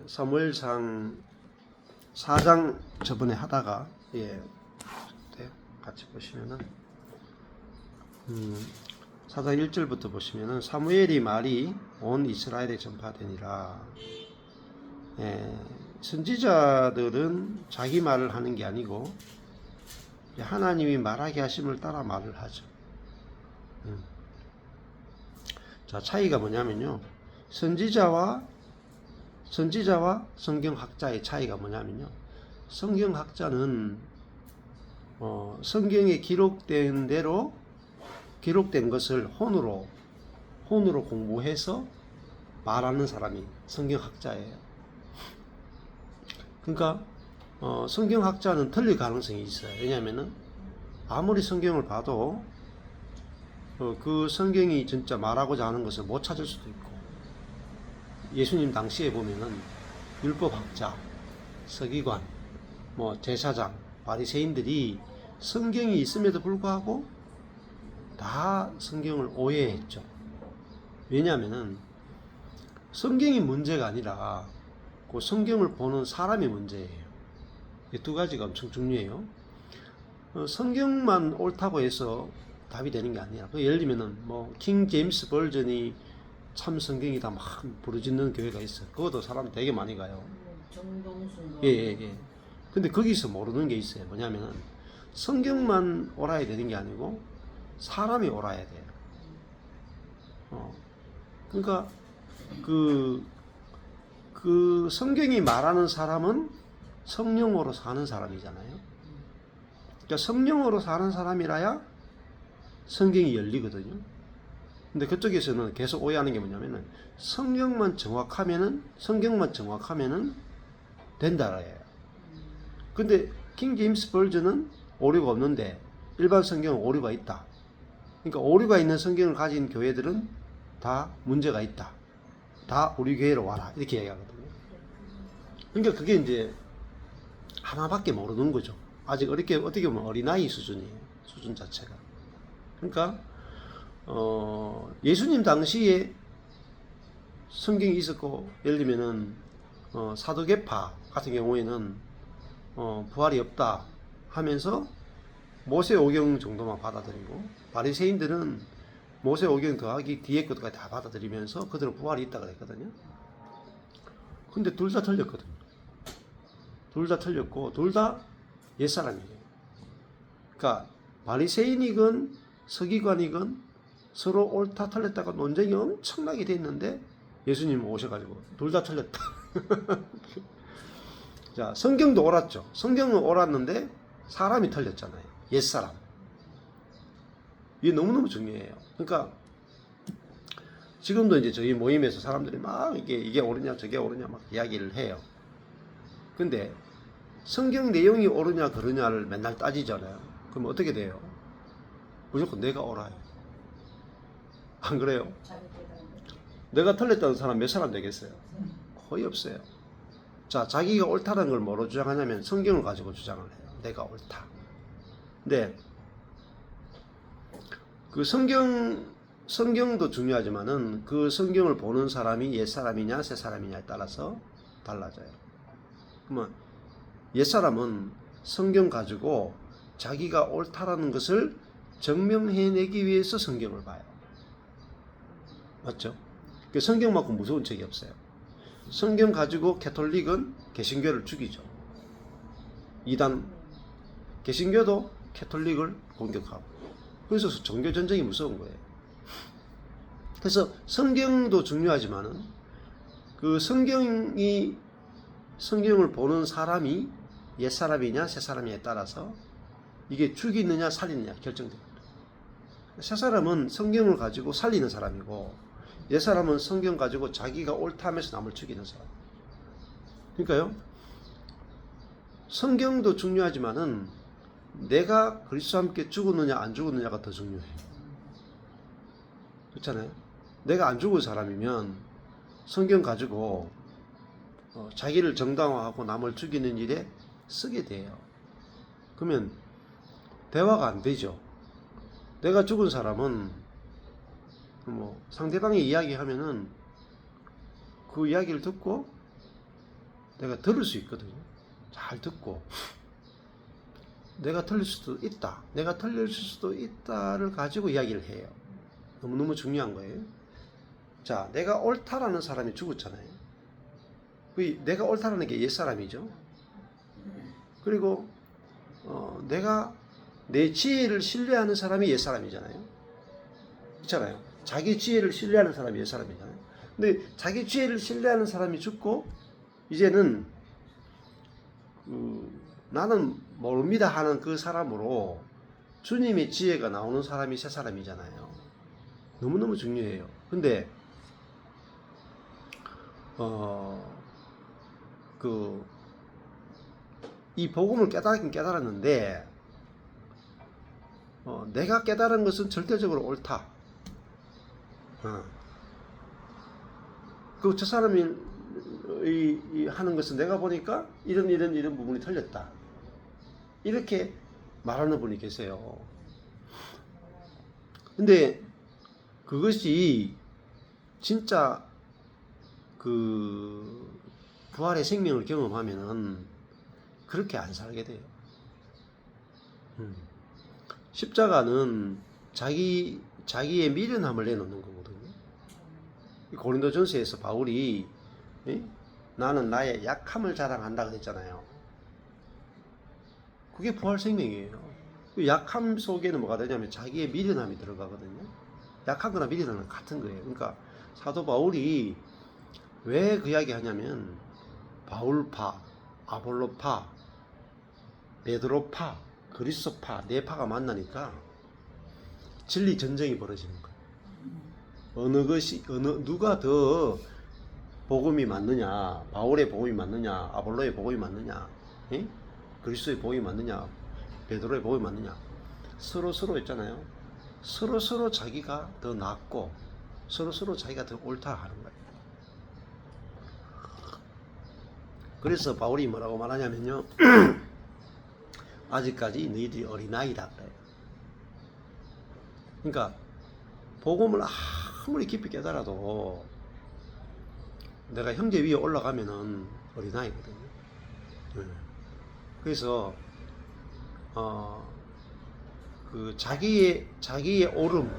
사무엘상 4장 저번에 하다가 같이 보시면은 4장 1절부터 보시면은 사무엘이 말이 온 이스라엘에 전파되니라. 선지자들은 자기 말을 하는 게 아니고 하나님이 말하게 하심을 따라 말을 하죠. 자, 차이가 뭐냐면요. 선지자와 성경학자의 차이가 뭐냐면요. 성경학자는 성경에 기록된 대로 기록된 것을 혼으로 공부해서 말하는 사람이 성경학자예요. 그러니까 성경학자는 틀릴 가능성이 있어요. 왜냐하면은 아무리 성경을 봐도 그 성경이 진짜 말하고자 하는 것을 못 찾을 수도 있고, 예수님 당시에 보면은 율법학자, 서기관, 제사장, 바리새인들이 성경이 있음에도 불구하고 다 성경을 오해했죠. 왜냐하면은 성경이 문제가 아니라 그 성경을 보는 사람이 문제예요. 이 두 가지가 엄청 중요해요. 성경만 옳다고 해서 답이 되는 게 아니라, 예를 들면은 킹 제임스 버전이 참 성경이다 막 부르짖는 교회가 있어요. 그것도 사람 되게 많이 가요. 정동순. 근데 거기서 모르는 게 있어요. 뭐냐면은 성경만 옳아야 되는 게 아니고 사람이 옳아야 돼요. 그러니까 그 성경이 말하는 사람은 성령으로 사는 사람이잖아요. 그러니까 성령으로 사는 사람이라야 성경이 열리거든요. 근데 그쪽에서는 계속 오해하는 게 뭐냐면은 성경만 정확하면은 된다라예요. 근데 킹 제임스 버전은 오류가 없는데 일반 성경은 오류가 있다. 그러니까 오류가 있는 성경을 가진 교회들은 다 문제가 있다. 다 우리 교회로 와라. 이렇게 얘기하거든요. 그러니까 그게 이제 하나밖에 모르는 거죠. 아직 어떻게 보면 어린아이 수준이에요. 수준 자체가. 그러니까 예수님 당시에 성경이 있었고, 예를 들면은 사두개파 같은 경우에는 부활이 없다 하면서 모세오경 정도만 받아들이고, 바리새인들은 모세오경 더하기 뒤에 것까지 다 받아들이면서 그들은 부활이 있다 그랬거든요. 근데 둘 다 틀렸거든요. 둘 다 틀렸고 둘 다 옛사람이에요. 그러니까 바리새인이건 서기관이건 서로 옳다 틀렸다가 논쟁이 엄청나게 됐는데 예수님 오셔가지고 둘 다 틀렸다. 자, 성경도 옳았죠. 성경은 옳았는데 사람이 틀렸잖아요. 옛사람. 이게 너무너무 중요해요. 그러니까 지금도 이제 저희 모임에서 사람들이 막 이게 옳으냐 저게 옳으냐 막 이야기를 해요. 근데 성경 내용이 옳으냐 그르냐를 맨날 따지잖아요. 그럼 어떻게 돼요? 무조건 내가 옳아요. 안 그래요? 내가 틀렸다는 사람 몇 사람 되겠어요? 거의 없어요. 자, 자기가 옳다는 걸 뭐로 주장하냐면 성경을 가지고 주장을 해요. 내가 옳다. 근데 그 성경도 중요하지만은 그 성경을 보는 사람이 옛사람이냐 새사람이냐에 따라서 달라져요. 그러면 옛사람은 성경 가지고 자기가 옳다라는 것을 증명해내기 위해서 성경을 봐요. 맞죠? 그 성경만큼 무서운 책이 없어요. 성경 가지고 캐톨릭은 개신교를 죽이죠. 이단 개신교도 캐톨릭을 공격하고. 그래서 종교 전쟁이 무서운 거예요. 그래서 성경도 중요하지만은 그 성경을 보는 사람이 옛사람이냐 새사람이냐에 따라서 이게 죽이느냐 살리느냐 결정됩니다. 새사람은 성경을 가지고 살리는 사람이고 옛사람은 성경 가지고 자기가 옳다면서 남을 죽이는 사람. 그러니까요, 성경도 중요하지만은 내가 그리스도와 함께 죽었느냐 안 죽었느냐가 더 중요해요. 그렇잖아요. 내가 안 죽은 사람이면 성경 가지고 자기를 정당화하고 남을 죽이는 일에 쓰게 돼요. 그러면 대화가 안 되죠. 내가 죽은 사람은 상대방이 이야기하면은 그 이야기를 듣고 내가 들을 수 있거든요. 잘 듣고 내가 틀릴 수도 있다, 내가 틀릴 수도 있다를 가지고 이야기를 해요. 너무너무 중요한 거예요. 자, 내가 옳다라는 사람이 죽었잖아요. 내가 옳다라는 게 옛사람이죠. 그리고 내가 내 지혜를 신뢰하는 사람이 옛사람이잖아요. 그렇잖아요. 자기 지혜를 신뢰하는 사람이 옛사람이잖아요. 근데 자기 지혜를 신뢰하는 사람이 죽고 이제는 나는 모릅니다 하는 그 사람으로 주님의 지혜가 나오는 사람이 새 사람이잖아요. 너무너무 중요해요. 근데 이 복음을 깨달긴 깨달았는데 내가 깨달은 것은 절대적으로 옳다. 그 저 사람이 하는 것은 내가 보니까 이런 부분이 틀렸다. 이렇게 말하는 분이 계세요. 근데 그것이 진짜 그 부활의 생명을 경험하면은 그렇게 안 살게 돼요. 십자가는 자기의 미련함을 내놓는 거거든요. 고린도전서에서 바울이 나는 나의 약함을 자랑한다 그랬잖아요. 그게 부활 생명이에요. 그 약함 속에는 뭐가 되냐면 자기의 미련함이 들어가거든요. 약한 거나 미련한 건 같은 거예요. 그러니까 사도 바울이 왜 그 이야기 하냐면 바울파, 아볼로파, 베드로파, 그리스도파, 네 파가 만나니까 진리 전쟁이 벌어지는 거예요. 누가 더 복음이 맞느냐, 바울의 복음이 맞느냐, 아볼로의 복음이 맞느냐, 그리스도의 복음이 맞느냐, 베드로의 복음이 맞느냐, 서로 있잖아요. 서로 자기가 더 낫고 서로 자기가 더 옳다 하는 거예요. 그래서 바울이 뭐라고 말하냐면요. 아직까지 너희들이 어린아이다 그래요. 그러니까 복음을 아무리 깊이 깨달아도 내가 형제 위에 올라가면은 어린아이거든요. 그래서 그 자기의 오름,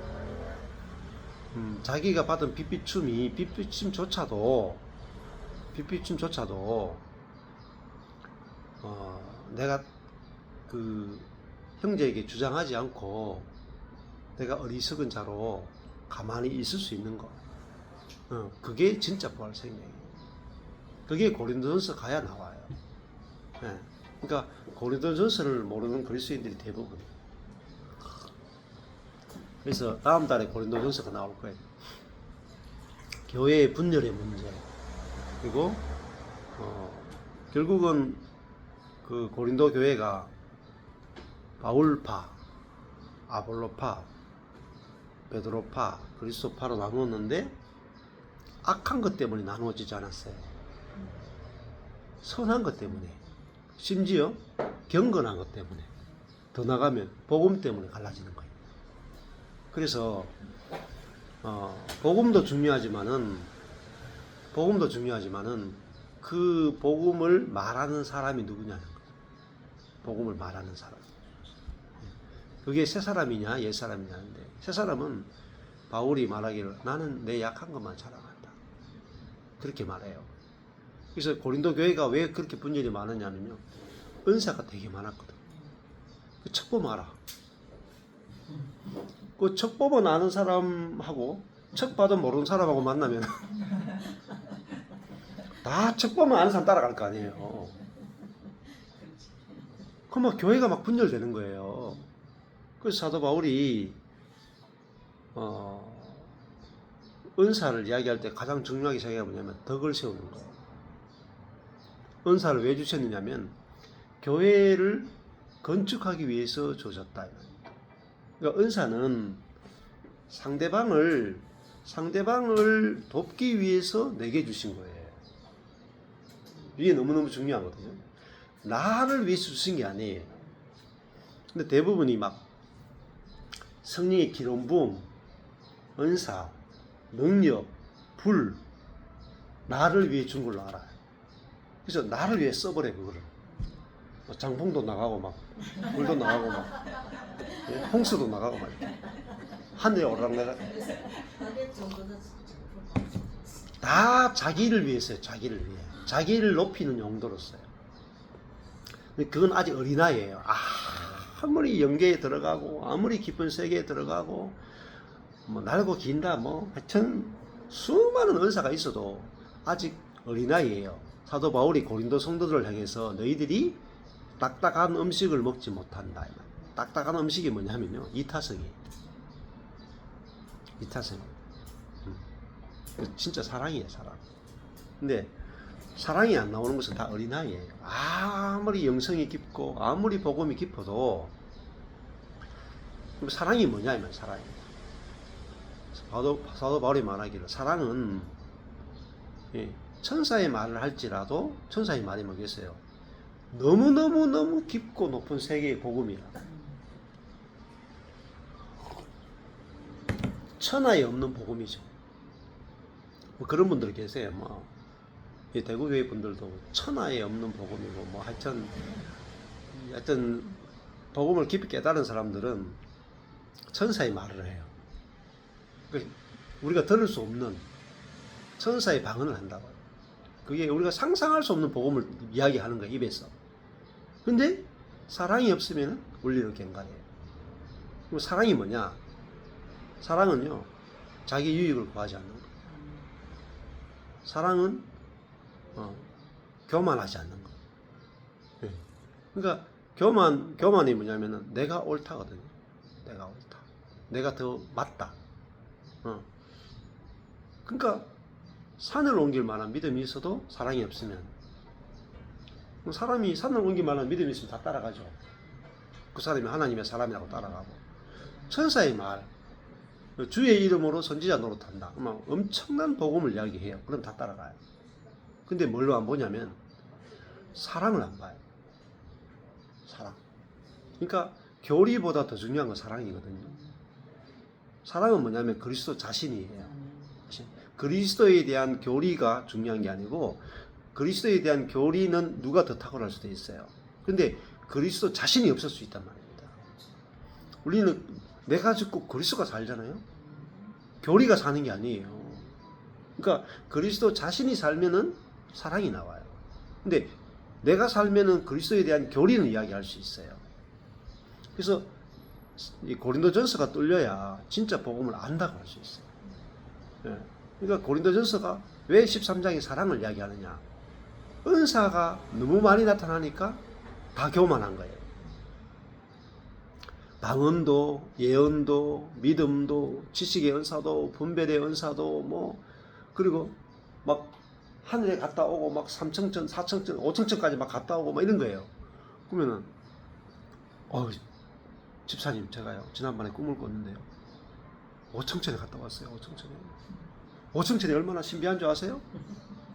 자기가 받은 빗비춤조차도 내가 그 형제에게 주장하지 않고 내가 어리석은 자로 가만히 있을 수 있는 거, 그게 진짜 부활 생명이에요. 그게 고린도전서 가야 나와요. 그러니까 고린도전서를 모르는 그리스도인들이 대부분이에요. 그래서 다음 달에 고린도전서가 나올 거예요. 교회의 분열의 문제, 그리고 결국은 그 고린도 교회가 바울파, 아볼로파, 베드로파, 그리스도파로 나누었는데 악한 것 때문에 나누어지지 않았어요. 선한 것 때문에, 심지어 경건한 것 때문에, 더 나가면 복음 때문에 갈라지는 거예요. 그래서 복음도 중요하지만은 그 복음을 말하는 사람이 누구냐는 거예요. 복음을 말하는 사람. 그게 새 사람이냐 옛 사람이냐인데, 새 사람은 바울이 말하기를 나는 내 약한 것만 자랑한다, 그렇게 말해요. 그래서 고린도 교회가 왜 그렇게 분열이 많으냐면요, 은사가 되게 많았거든. 그 척보 마라. 그 척보만 아는 사람하고 척봐도 모르는 사람하고 만나면 다 척보만 아는 사람 따라갈 거 아니에요. 그럼 막 교회가 막 분열되는 거예요. 그래서 사도 바울이 은사를 이야기할 때 가장 중요하게 생각해 뭐냐면 덕을 세우는 거예요. 은사를 왜 주셨느냐면 교회를 건축하기 위해서 주셨다. 그러니까 은사는 상대방을 돕기 위해서 내게 주신 거예요. 이게 너무너무 중요하거든요. 나를 위해서 주신 게 아니에요. 근데 대부분이 막 성령의 기름 부음, 은사, 능력, 불, 나를 위해 준 걸로 알아요. 그래서 나를 위해 써버려 그거를. 장풍도 나가고 막 불도 나가고 막 홍수도 나가고 막 하늘에 오르락내락 다 자기를 위해서요. 자기를 위해. 자기를 높이는 용도로 써요. 그건 아직 어린아이예요. 아무리 영계에 들어가고 아무리 깊은 세계에 들어가고 뭐 날고 긴다 뭐 하여튼 수많은 은사가 있어도 아직 어린아이예요. 사도 바울이 고린도 성도들을 향해서 너희들이 딱딱한 음식을 먹지 못한다. 딱딱한 음식이 뭐냐면요, 이타성이에요. 이타성. 진짜 사랑이에요, 사랑. 근데 사랑이 안 나오는 것은 다 어린아이예요. 아무리 영성이 깊고 아무리 복음이 깊어도 사랑이 뭐냐면 사랑이. 사도 바울이 말하기를 사랑은 천사의 말을 할지라도 천사의 말이 뭐겠어요? 너무너무 깊고 높은 세계의 복음이라. 천하에 없는 복음이죠. 뭐 그런 분들 계세요. 뭐 대구교회 분들도 천하에 없는 복음이고 뭐 하여튼 복음을 깊이 깨달은 사람들은 천사의 말을 해요. 우리가 들을 수 없는 천사의 방언을 한다고. 그게 우리가 상상할 수 없는 복음을 이야기하는 거예요, 입에서. 근데 사랑이 없으면 원리를 갱간해요. 그럼 사랑이 뭐냐? 사랑은요, 자기 유익을 구하지 않는 거. 사랑은 교만하지 않는 거. 그러니까 교만이 뭐냐면은 내가 옳다거든요. 내가 옳다. 내가 더 맞다. 그러니까 산을 옮길 만한 믿음이 있어도 사랑이 없으면 사람이 산을 옮길 만한 믿음이 있으면 다 따라가죠. 그 사람이 하나님의 사람이라고 따라가고. 천사의 말, 주의 이름으로 선지자 노릇한다. 그러면 엄청난 복음을 이야기해요. 그럼 다 따라가요. 근데 뭘로 안 보냐면 사랑을 안 봐요. 사랑. 그러니까 교리보다 더 중요한 건 사랑이거든요. 사랑은 뭐냐면 그리스도 자신이에요. 그리스도에 대한 교리가 중요한 게 아니고 그리스도에 대한 교리는 누가 더 탁월할 수도 있어요. 근데 그리스도 자신이 없을 수 있단 말입니다. 우리는 내가 죽고 그리스도가 살잖아요. 교리가 사는 게 아니에요. 그러니까 그리스도 자신이 살면은 사랑이 나와요. 근데 내가 살면은 그리스도에 대한 교리는 이야기할 수 있어요. 그래서 이 고린도전서가 뚫려야 진짜 복음을 안다고 할 수 있어요. 그러니까 고린도전서가 왜 13장에 사랑을 이야기하느냐? 은사가 너무 많이 나타나니까 다 교만한 거예요. 방언도, 예언도, 믿음도, 지식의 은사도, 분별의 은사도, 뭐, 그리고 막 하늘에 갔다 오고, 막 3청천, 4청천, 5청천까지 막 갔다 오고, 막 이런 거예요. 그러면은, 집사님, 제가요, 지난번에 꿈을 꿨는데요. 5청천에 갔다 왔어요, 5청천에. 5청천이 얼마나 신비한 줄 아세요?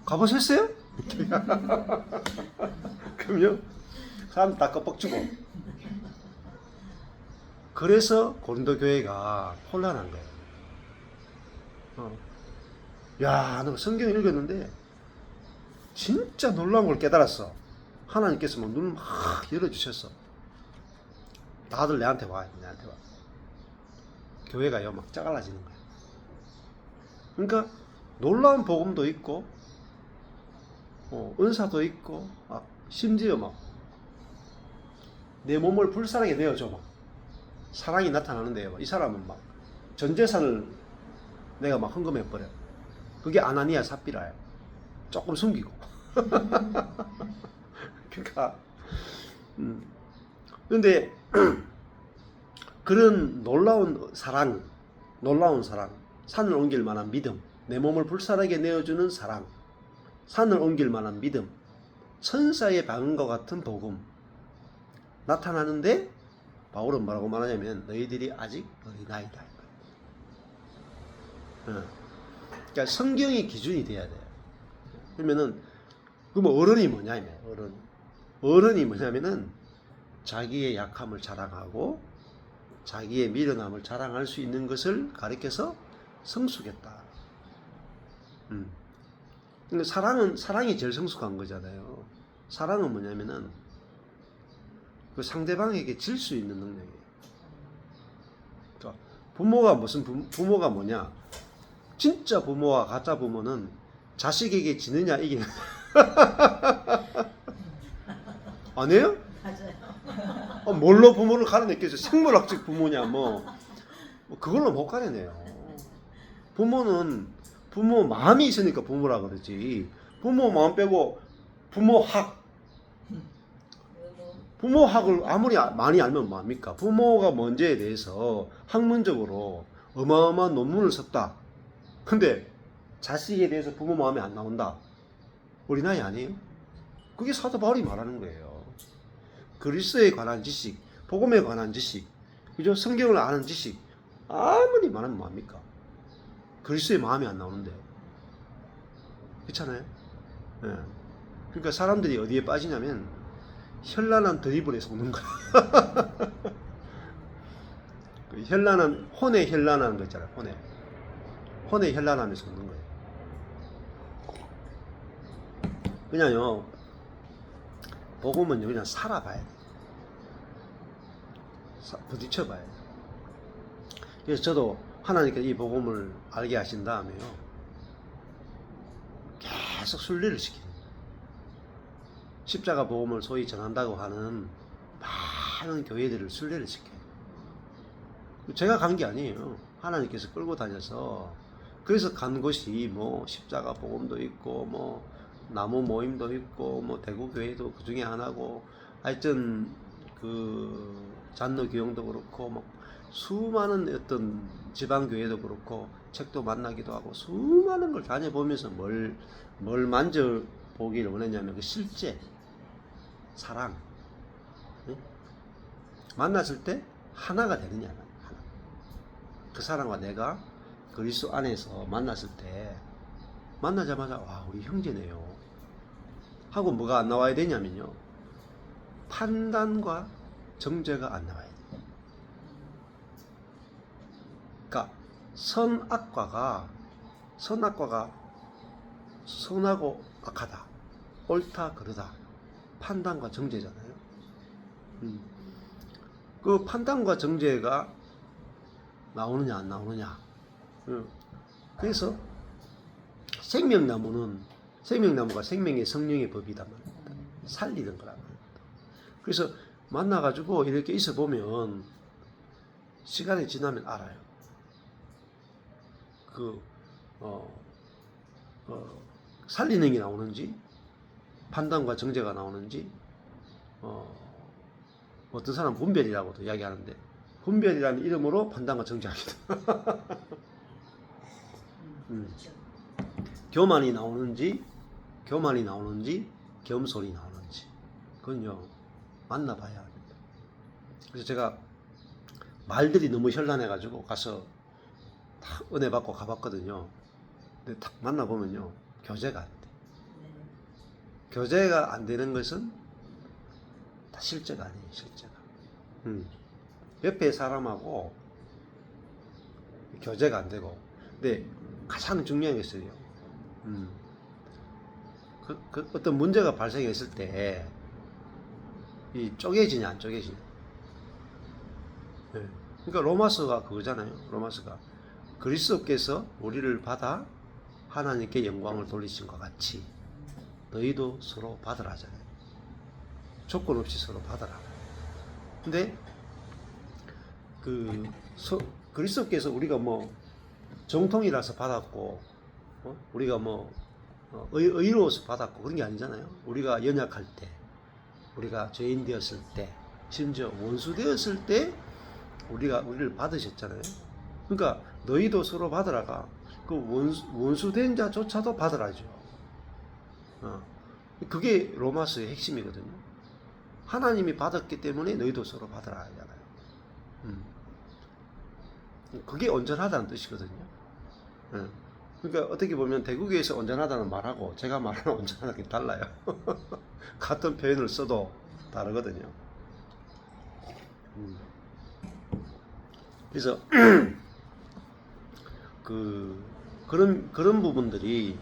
가보셨어요? 그럼요, 사람들 다 껍벅주고. 그래서 고린도 교회가 혼란한 거예요. 야, 너 성경 읽었는데 진짜 놀라운 걸 깨달았어. 하나님께서 막 눈을 막 열어주셨어. 다들 내한테 와. 교회가요, 막 짜갈라지는 거예요. 그러니까 놀라운 복음도 있고, 은사도 있고, 심지어 막 내 몸을 불사르게 내어줘 막. 사랑이 나타나는데요. 이 사람은 막 전 재산을 내가 막 헌금해버려. 그게 아나니아 삽비라예요. 조금 숨기고. 그러니까 근데 그런 놀라운 사랑, 산을 옮길 만한 믿음, 내 몸을 불사르게 내어주는 사랑, 산을 옮길 만한 믿음, 천사의 방언과 같은 복음 나타나는데 바울은 뭐라고 말하냐면 너희들이 아직 어린아이다. 그러니까 성경이 기준이 돼야 돼요. 그러면은 그럼 어른이 뭐냐면 어른이 뭐냐면은 자기의 약함을 자랑하고 자기의 미련함을 자랑할 수 있는 것을 가리켜서 성숙했다. 근데 사랑이 제일 성숙한 거잖아요. 사랑은 뭐냐면은 그 상대방에게 질 수 있는 능력이에요. 그러니까 부모가 무슨 부모가 뭐냐? 진짜 부모와 가짜 부모는 자식에게 지느냐 이기느냐. 아니에요? 맞아요. 뭘로 부모를 가려냈겠어요? 생물학적 부모냐 뭐 그걸로 못 가려내요. 부모는 부모 마음이 있으니까 부모라 그러지. 부모 마음 빼고 부모학을 아무리 많이 알면 뭐합니까? 부모가 뭔지에 대해서 학문적으로 어마어마한 논문을 썼다. 근데 자식에 대해서 부모 마음이 안 나온다. 어린아이 아니에요? 그게 사도 바울이 말하는 거예요. 그리스도에 관한 지식, 복음에 관한 지식, 그죠? 성경을 아는 지식 아무리 많으면 뭐합니까? 그리스도의 마음이 안 나오는데. 그렇잖아요? 예. 그러니까 사람들이 어디에 빠지냐면 현란한 드리블에 속는 거야. 그 현란한 혼에 현란한 거 있잖아요. 혼에 현란함에 속는 거예요. 그냥요. 복음은요 그냥 살아봐야 돼. 부딪혀봐야 돼. 그래서 저도 하나님께서 이 복음을 알게 하신 다음에요. 계속 순례를 시키는 거예요. 십자가 복음을 소위 전한다고 하는 많은 교회들을 순례를 시켜요. 제가 간 게 아니에요. 하나님께서 끌고 다녀서 그래서 간 곳이 뭐 십자가 복음도 있고 뭐 나무 모임도 있고 뭐 대구 교회도 그 중에 하나고 하여튼 그 잔노 교영도 그렇고 뭐 수많은 어떤 지방 교회도 그렇고 책도 만나기도 하고 수많은 걸 다녀보면서 뭘 만져보기를 원했냐면 그 실제 사랑. 응? 만났을 때 하나가 되느냐. 하나. 그 사람과 내가 그리스도 안에서 만났을 때 만나자마자 와 우리 형제네요 하고 뭐가 안 나와야 되냐면요. 판단과 정죄가 안 나와야 돼. 그러니까 선악과가 선하고 악하다, 옳다 그르다 판단과 정죄잖아요. 그 판단과 정죄가 나오느냐 안 나오느냐. 그래서 생명나무가 생명의 성령의 법이다 말입니다. 살리는 거란 말입니다. 그래서 만나가지고 이렇게 있어 보면 시간이 지나면 알아요. 살리는 게 나오는지 판단과 정죄가 나오는지 어떤 사람은 분별이라고도 이야기하는데 분별이라는 이름으로 판단과 정죄하기도 교만이 나오는지 겸손이 나오는지 그건요 만나봐야 합니다. 그래서 제가 말들이 너무 현란해가지고 가서 딱 은혜 받고 가봤거든요. 근데 딱 만나보면요 교제가 안 돼. 교제가 안 되는 것은 다 실제가 아니에요. 실제가. 옆에 사람하고 교제가 안 되고 근데 가장 중요한 게 있어요. 그 어떤 문제가 발생했을 때 이 쪼개지냐 안 쪼개지냐. 네. 그러니까 로마서가 그거잖아요. 로마서가 그리스도께서 우리를 받아 하나님께 영광을 돌리신 것 같이 너희도 서로 받으라 하잖아요. 조건 없이 서로 받으라. 근데 그리스도께서 우리가 뭐 정통이라서 받았고 우리가 뭐 의로워서 받았고 그런 게 아니잖아요. 우리가 연약할 때 우리가 죄인 되었을 때 심지어 원수 되었을 때 우리를 받으셨잖아요. 그러니까 너희도 서로 받으라가 그 원수된 자조차도 받으라죠. 그게 로마서의 핵심이거든요. 하나님이 받았기 때문에 너희도 서로 받으라 하잖아요. 그게 온전하다는 뜻이거든요. 그러니까 어떻게 보면 대구교에서 온전하다는 말하고 제가 말하는 온전하다는 게 달라요. 같은 표현을 써도 다르거든요. 그래서 그런 부분들이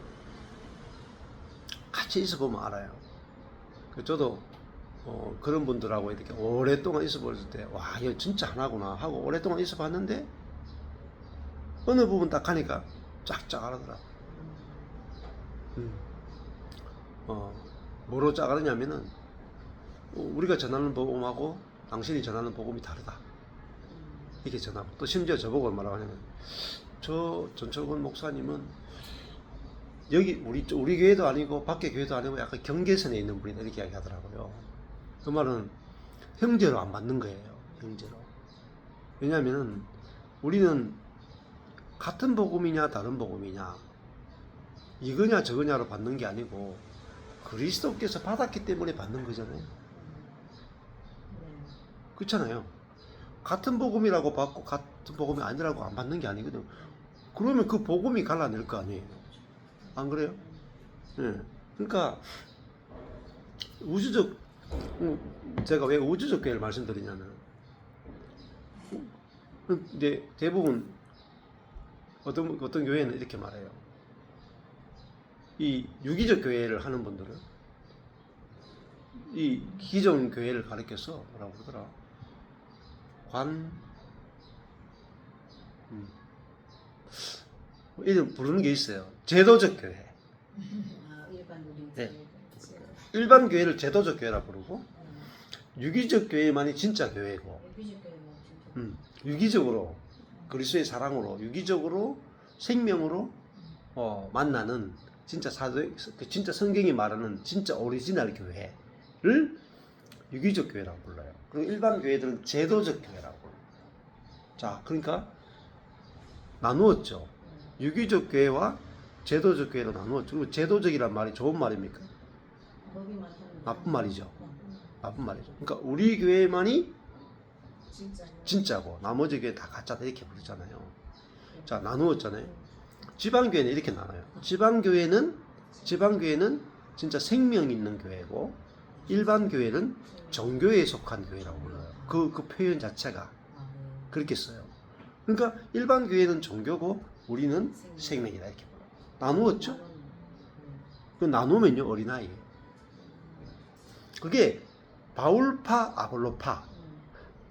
같이 있어 보면 알아요. 저도 그런 분들하고 이렇게 오랫동안 있어 봤을 때, 와, 이거 진짜 하나구나 하고 오랫동안 있어 봤는데, 어느 부분 딱 하니까 쫙쫙 알아더라. 뭐로 쫙 알았냐면은, 우리가 전하는 복음하고 당신이 전하는 복음이 다르다. 이렇게 전하고, 또 심지어 저보고 뭐라고 하냐면, 저 전철권 목사님은 여기 우리 교회도 아니고 밖에 교회도 아니고 약간 경계선에 있는 분이다, 이렇게 이야기하더라고요. 그 말은 형제로 안 받는 거예요. 형제로. 왜냐하면은 우리는 같은 복음이냐 다른 복음이냐, 이거냐 저거냐로 받는 게 아니고 그리스도께서 받았기 때문에 받는 거잖아요. 그렇잖아요. 같은 복음이라고 받고 같은 복음이 아니라고 안 받는 게 아니거든. 그러면 그 복음이 갈라낼 거 아니에요. 안 그래요? 네. 그러니까 우주적, 제가 왜 우주적 교회를 말씀드리냐면, 이제 대부분 어떤 교회는 이렇게 말해요. 이 유기적 교회를 하는 분들은 이 기존 교회를 가리켜서 뭐라고 그러더라? 이름 부르는 게 있어요. 제도적 교회. 네. 일반 교회를 제도적 교회라 부르고, 유기적 교회만이 진짜 교회고, 유기적으로 그리스도의 사랑으로 유기적으로 생명으로 만나는 진짜 진짜 성경이 말하는 진짜 오리지널 교회를 유기적 교회라고 불러요. 그리고 일반 교회들은 제도적 교회라고 불러요. 자, 그러니까 나누었죠. 유기적 교회와 제도적 교회로 나누었죠. 그리고 제도적이란 말이 좋은 말입니까? 나쁜 말이죠. 나쁜 말이죠. 그러니까 우리 교회만이 진짜고 나머지 교회 다 가짜다, 이렇게 부르잖아요. 자, 나누었잖아요. 지방교회는 이렇게 나눠요. 지방교회는 진짜 생명 있는 교회고, 일반 교회는 정교회에 속한 교회라고 불러요. 그 표현 자체가 그렇게 써요. 그러니까 일반 교회는 종교고 우리는 생명이다, 이렇게 불러요. 나누었죠? 그 나누면요, 어린아이예요. 그게 바울파, 아볼로파,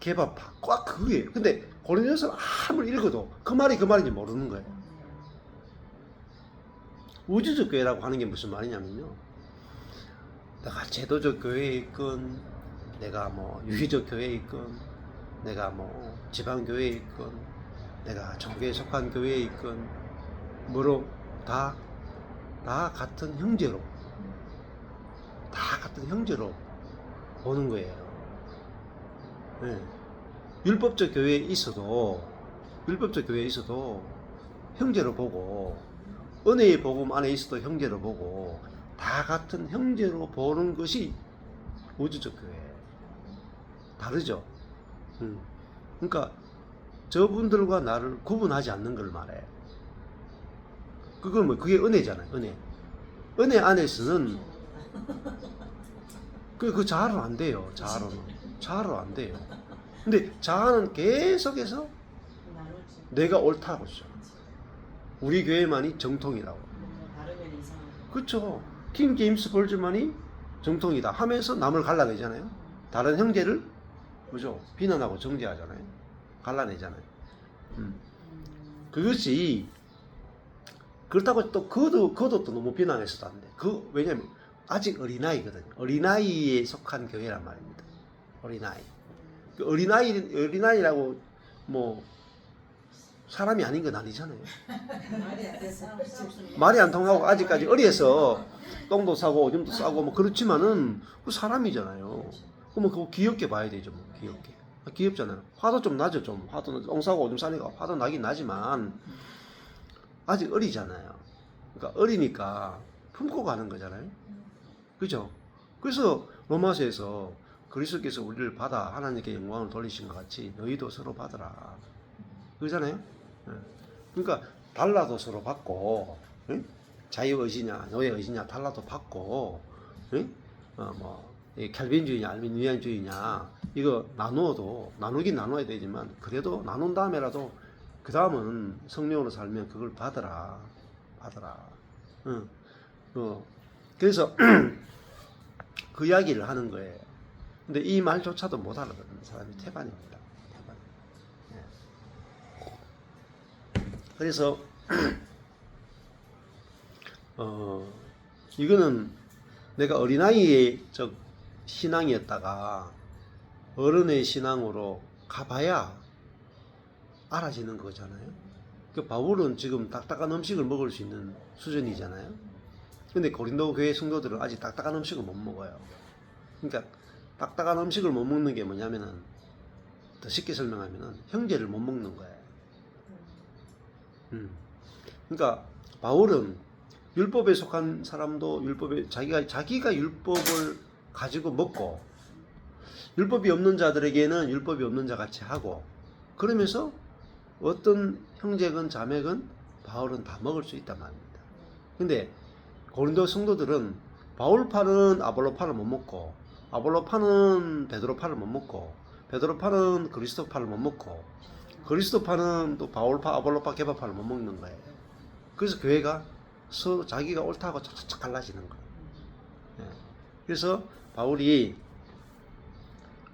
개바파, 꽉 그거예요. 근데 고린도서를 아무리 읽어도 그 말이 그 말인지 모르는 거예요. 우주적 교회라고 하는 게 무슨 말이냐면요, 내가 제도적 교회에 있건, 내가 뭐 유기적 교회에 있건, 내가 뭐 지방 교회에 있건, 내가 종교에 속한 교회에 있건, 뭐로 다 같은 형제로, 다 같은 형제로 보는 거예요. 네. 율법적 교회에 있어도 형제로 보고, 은혜의 복음 안에 있어도 형제로 보고, 다 같은 형제로 보는 것이 우주적 교회. 다르죠. 그러니까 저분들과 나를 구분하지 않는 걸 말해. 그게 은혜잖아요. 은혜 안에서는 그 자아로 안 돼요. 자아로 안 돼요. 근데 자아는 계속해서 내가 옳다고 했죠. 우리 교회만이 정통이라고. 그렇죠. 킹 제임스 벌즈만이 정통이다 하면서 남을 갈라내잖아요. 다른 형제를 그죠? 비난하고 정죄하잖아요. 갈라내잖아요. 그것이 그렇다고 또 그것도 또 너무 비난해서도 안 돼. 왜냐면 아직 어린아이거든요. 어린아이에 속한 교회란 말입니다. 어린아이. 그 어린아이라고 뭐 사람이 아닌 건 아니잖아요. 말이 안 통하고 아직까지 어려서 똥도 싸고 오줌도 싸고 뭐 그렇지만은 그 사람이잖아요. 그러면 그거 귀엽게 봐야 되죠. 뭐 귀엽게. 귀엽잖아요. 화도 좀 나죠. 좀 화도 똥 싸고 오줌 싸니까 화도 나긴 나지만 아직 어리잖아요. 그러니까 어리니까 품고 가는 거잖아요. 그죠? 그래서 로마서에서 그리스도께서 우리를 받아 하나님께 영광을 돌리신 것 같이 너희도 서로 받으라. 그러잖아요. 그러니까 달라도 서로 받고, 자유의지냐 노예의지냐 달라도 받고, 뭐 캘빈주의냐 알미니안주의냐 이거 나누긴 나눠야 되지만, 그래도 나눈 다음에라도 그 다음은 성령으로 살면 그걸 받으라. 그래서 그 이야기를 하는 거예요. 근데 이 말조차도 못 알아듣는 사람이 태반입니다. 태반. 예. 그래서 이거는 내가 어린아이의 신앙이었다가 어른의 신앙으로 가봐야 알아지는 거잖아요. 그 바울은 지금 딱딱한 음식을 먹을 수 있는 수준이잖아요. 근데 고린도 교회 성도들은 아직 딱딱한 음식을 못 먹어요. 그러니까 딱딱한 음식을 못 먹는 게 뭐냐면은, 더 쉽게 설명하면은 형제를 못 먹는 거예요. 그러니까 바울은 율법에 속한 사람도 율법에 자기가 율법을 가지고 먹고, 율법이 없는 자들에게는 율법이 없는 자 같이 하고, 그러면서 어떤 형제건 자매건 바울은 다 먹을 수 있단 말입니다. 근데 고린도 성도들은 바울파는 아볼로파를 못 먹고, 아볼로파는 베드로파를 못 먹고, 베드로파는 그리스도파를 못 먹고, 그리스도파는 또 바울파, 아볼로파, 게바파를 못 먹는 거예요. 그래서 교회가 서로 자기가 옳다고 착착착 갈라지는 거예요. 예. 그래서 바울이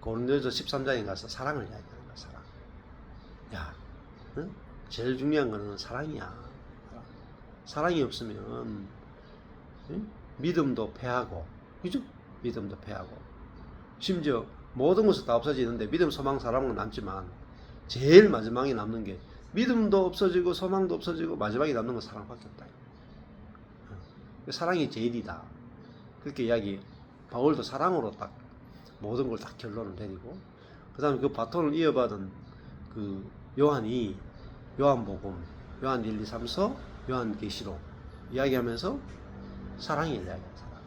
고린도서 13장에 가서 사랑을 이야기하는 거야. 사랑. 야, 응? 제일 중요한 거는 사랑이야. 사랑이 없으면 응? 믿음도 패하고, 그죠? 믿음도 패하고, 심지어 모든 것은 다 없어지는데 믿음, 소망, 사랑은 남지만 제일 마지막에 남는 게 믿음도 없어지고 소망도 없어지고 마지막에 남는 건 사랑밖에 없다. 사랑이 제일이다. 그렇게 이야기. 바울도 사랑으로 딱 모든 걸 딱 결론을 내리고, 그 다음에 그 바톤을 이어받은 그 요한이 요한복음, 요한 1, 2, 3서, 요한계시록 이야기하면서 사랑을 이야기해요. 사랑.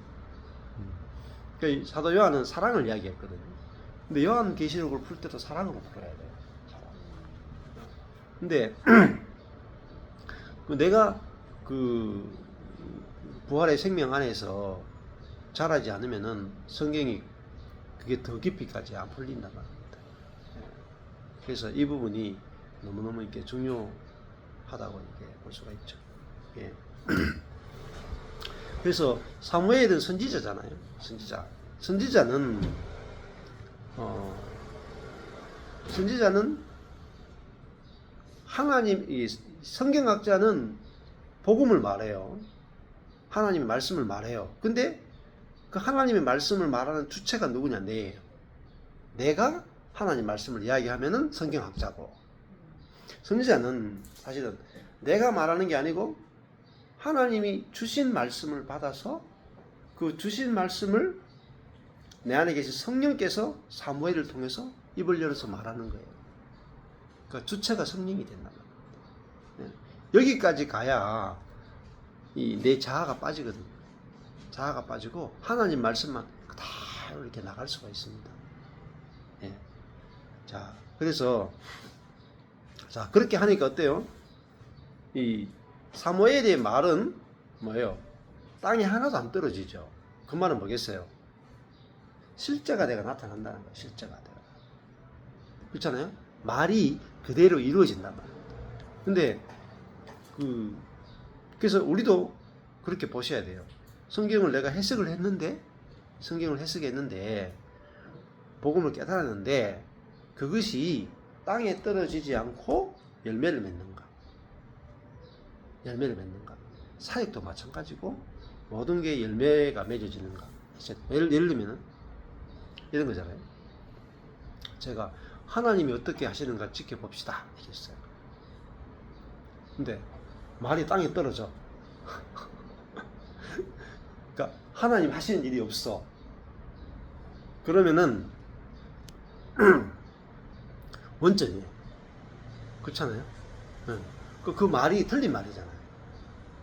그러니까 사도 요한은 사랑을 이야기했거든요. 근데 요한계시록을 풀 때도 사랑으로 풀어야 돼요. 사랑. 근데 내가 그 부활의 생명 안에서 자라지 않으면은 성경이 그게 더 깊이까지 안 풀린단 말입니다. 그래서 이 부분이 너무너무 이렇게 중요하다고 이렇게 볼 수가 있죠. 예. 그래서 사무엘은 선지자잖아요. 선지자는 하나님, 이 성경학자는 복음을 말해요. 하나님의 말씀을 말해요. 근데 그 하나님의 말씀을 말하는 주체가 누구냐? 내예요. 내가 하나님 말씀을 이야기하면은 성경학자고, 선지자는 사실은 내가 말하는 게 아니고 하나님이 주신 말씀을 받아서 그 주신 말씀을 내 안에 계신 성령께서 사무엘을 통해서 입을 열어서 말하는 거예요. 그러니까 주체가 성령이 된단 말이에요. 여기까지 가야 이 내 자아가 빠지거든요. 자아가 빠지고 하나님 말씀만 다 이렇게 나갈 수가 있습니다. 예. 자, 그래서 자, 그렇게 하니까 어때요? 이 사무엘의 말은 뭐예요? 땅에 하나도 안 떨어지죠. 그 말은 뭐겠어요? 실제가 내가 나타난다는 거예요. 실제가 내가. 그렇잖아요? 말이 그대로 이루어진단 말이에요. 근데 그래서 우리도 그렇게 보셔야 돼요. 성경을 내가 성경을 해석했는데 복음을 깨달았는데 그것이 땅에 떨어지지 않고 열매를 맺는가? 사역도 마찬가지고 모든 게 열매가 맺어지는가? 예를 들면 이런 거잖아요. 제가 하나님이 어떻게 하시는가 지켜봅시다 했어요. 근데 말이 땅에 떨어져. 그러니까 하나님 하시는 일이 없어. 그러면은 원전이에요. 그렇잖아요. 그 말이 틀린 말이잖아요.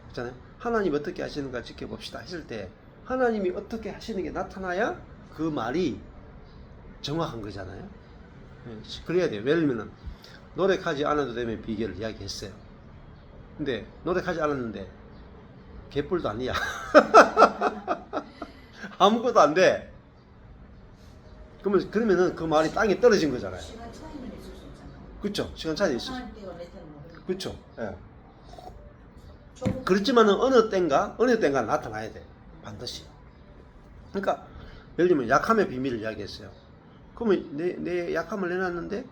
그렇잖아요. 하나님 어떻게 하시는가 지켜봅시다 했을 때 하나님이 어떻게 하시는 게 나타나야 그 말이 정확한 거잖아요. 그래야 돼요. 예를 들면 노력하지 않아도 되면 비결을 이야기했어요. 근데 노력하지 않았는데 개뿔도 아니야. 아무것도 안 돼. 그러면은 그 말이 땅에 떨어진 거잖아요. 시간 차이는 있을 수 있잖아요. 그렇죠. 시간 차이 있을 수 있어요. 그렇죠. 예. 조금 그렇지만은 어느 때인가 나타나야 돼. 반드시. 그러니까 예를 들면 약함의 비밀을 이야기했어요. 그러면 내 약함을 내놨는데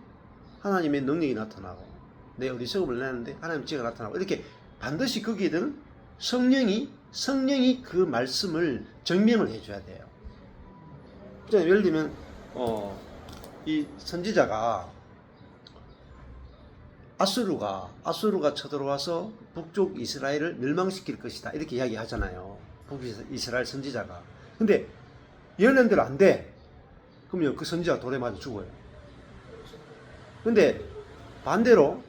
하나님의 능력이 나타나고, 내 어리석음을 내놨는데 하나님의 지혜가 나타나고, 이렇게 반드시 거기에는 성령이 그 말씀을 증명을 해줘야 돼요. 예를 들면 이 선지자가 아수르가 쳐들어와서 북쪽 이스라엘을 멸망시킬 것이다, 이렇게 이야기하잖아요, 북이스라엘 선지자가. 근데 예언대로 안 돼. 그러면 그 선지자가 돌에 맞아 죽어요. 근데 반대로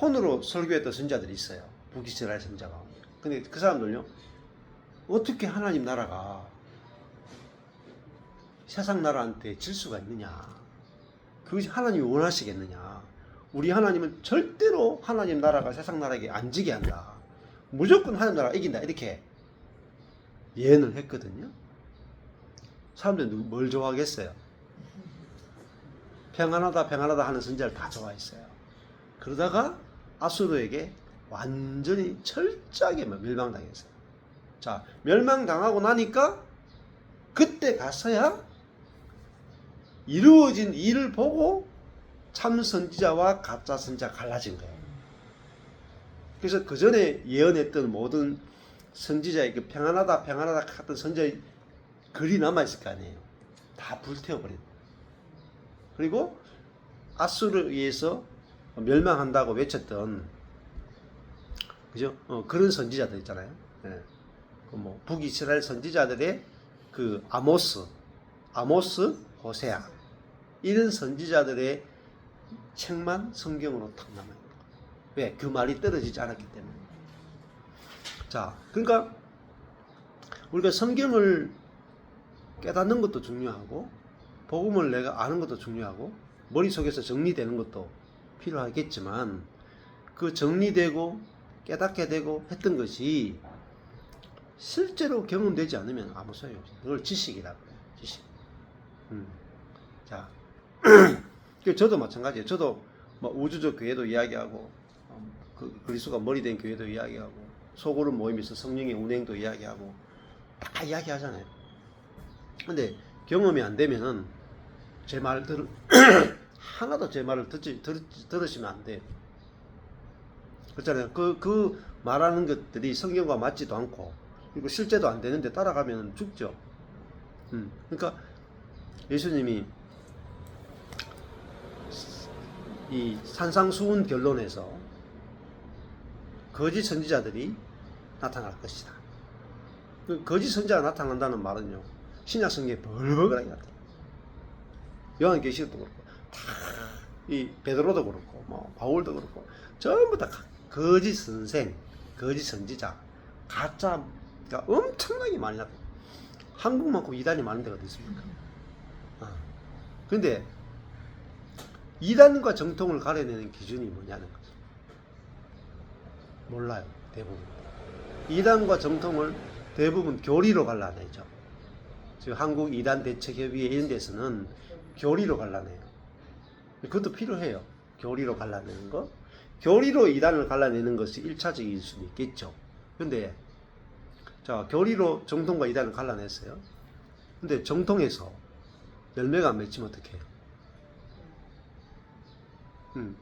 혼으로 설교했던 선지자들이 있어요, 북이스라엘 선지자가. 근데 그 사람들요, 어떻게 하나님 나라가 세상 나라한테 질 수가 있느냐, 그것이 하나님이 원하시겠느냐, 우리 하나님은 절대로 하나님 나라가 세상 나라에게 안 지게 한다, 무조건 하나님 나라가 이긴다, 이렇게 예언을 했거든요. 사람들이 뭘 좋아하겠어요? 평안하다 하는 선지자를 다 좋아했어요. 그러다가 아수르에게 완전히 철저하게 멸망당했어요. 자, 멸망당하고 나니까 그때 가서야 이루어진 일을 보고 참 선지자와 가짜 선지자가 갈라진 거예요. 그래서 그 전에 예언했던 모든 선지자의 그 평안하다 같은 선지자의 글이 남아있을 거 아니에요. 다 불태워버린. 그리고 아수르에 의해서 멸망한다고 외쳤던, 그죠? 그런 선지자들 있잖아요. 예. 북이스라엘 선지자들의 그 아모스, 호세아, 이런 선지자들의 책만 성경으로 탁 남아있는 거예요. 왜? 그 말이 떨어지지 않았기 때문에. 자, 그러니까 우리가 성경을 깨닫는 것도 중요하고, 복음을 내가 아는 것도 중요하고, 머릿속에서 정리되는 것도 필요하겠지만, 그 정리되고 깨닫게 되고 했던 것이 실제로 경험되지 않으면 아무 소용이 없어요. 그걸 지식이라고 해요. 지식. 자, 저도 마찬가지예요. 저도 우주적 교회도 이야기하고, 그리스도가 머리 된 교회도 이야기하고, 소그룹 모임에서 성령의 운행도 이야기하고, 다 이야기하잖아요. 근데 경험이 안 되면은 제 말 하나도 제 말을 들으시면 안 돼요. 그렇잖아요. 그 말하는 것들이 성경과 맞지도 않고, 그리고 실제도 안 되는데 따라가면 죽죠. 그러니까 예수님이 이 산상수훈 결론에서 거짓 선지자들이 나타날 것이다. 그 거짓 선지자가 나타난다는 말은요, 신약 성경에 벌벌하게 나타나요. 요한계시록도 그렇고, 이 베드로도 그렇고, 바울도 그렇고, 전부 다 거짓 선생, 거짓 선지자, 가짜가 엄청나게 많이 나타나요. 한국만큼 이단이 많은 데가 어디 있습니까? 근데 이단과 정통을 가려내는 기준이 뭐냐는 거죠. 몰라요, 대부분. 이단과 정통을 대부분 교리로 갈라내죠. 지금 한국 이단 대책협의회 이런 데서는 교리로 갈라내요. 그것도 필요해요. 교리로 갈라내는 거. 교리로 이단을 갈라내는 것이 1차적일 수는 있겠죠. 근데 자, 교리로 정통과 이단을 갈라냈어요. 근데 정통에서 열매가 안 맺히면 어떡해요?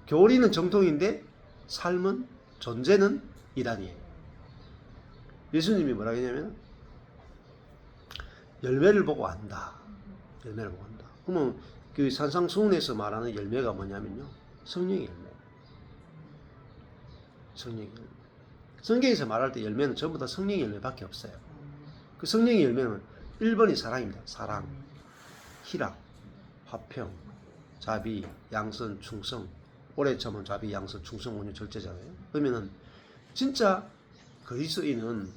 교리는 정통인데 삶은, 존재는 이단이에요. 예수님이 뭐라 했냐면 열매를 보고 안다. 열매를 보고 안다. 그러면 그 산상수훈에서 말하는 열매가 뭐냐면요, 성령의 열매. 성령의 열매. 성경에서 말할 때 열매는 전부 다 성령의 열매밖에 없어요. 그 성령의 열매는 1번이 사랑입니다. 사랑, 희락, 화평, 자비, 양선, 충성. 오래 참은 자비, 양선, 충성, 온유, 절제잖아요. 그러면은 진짜 그리스도인은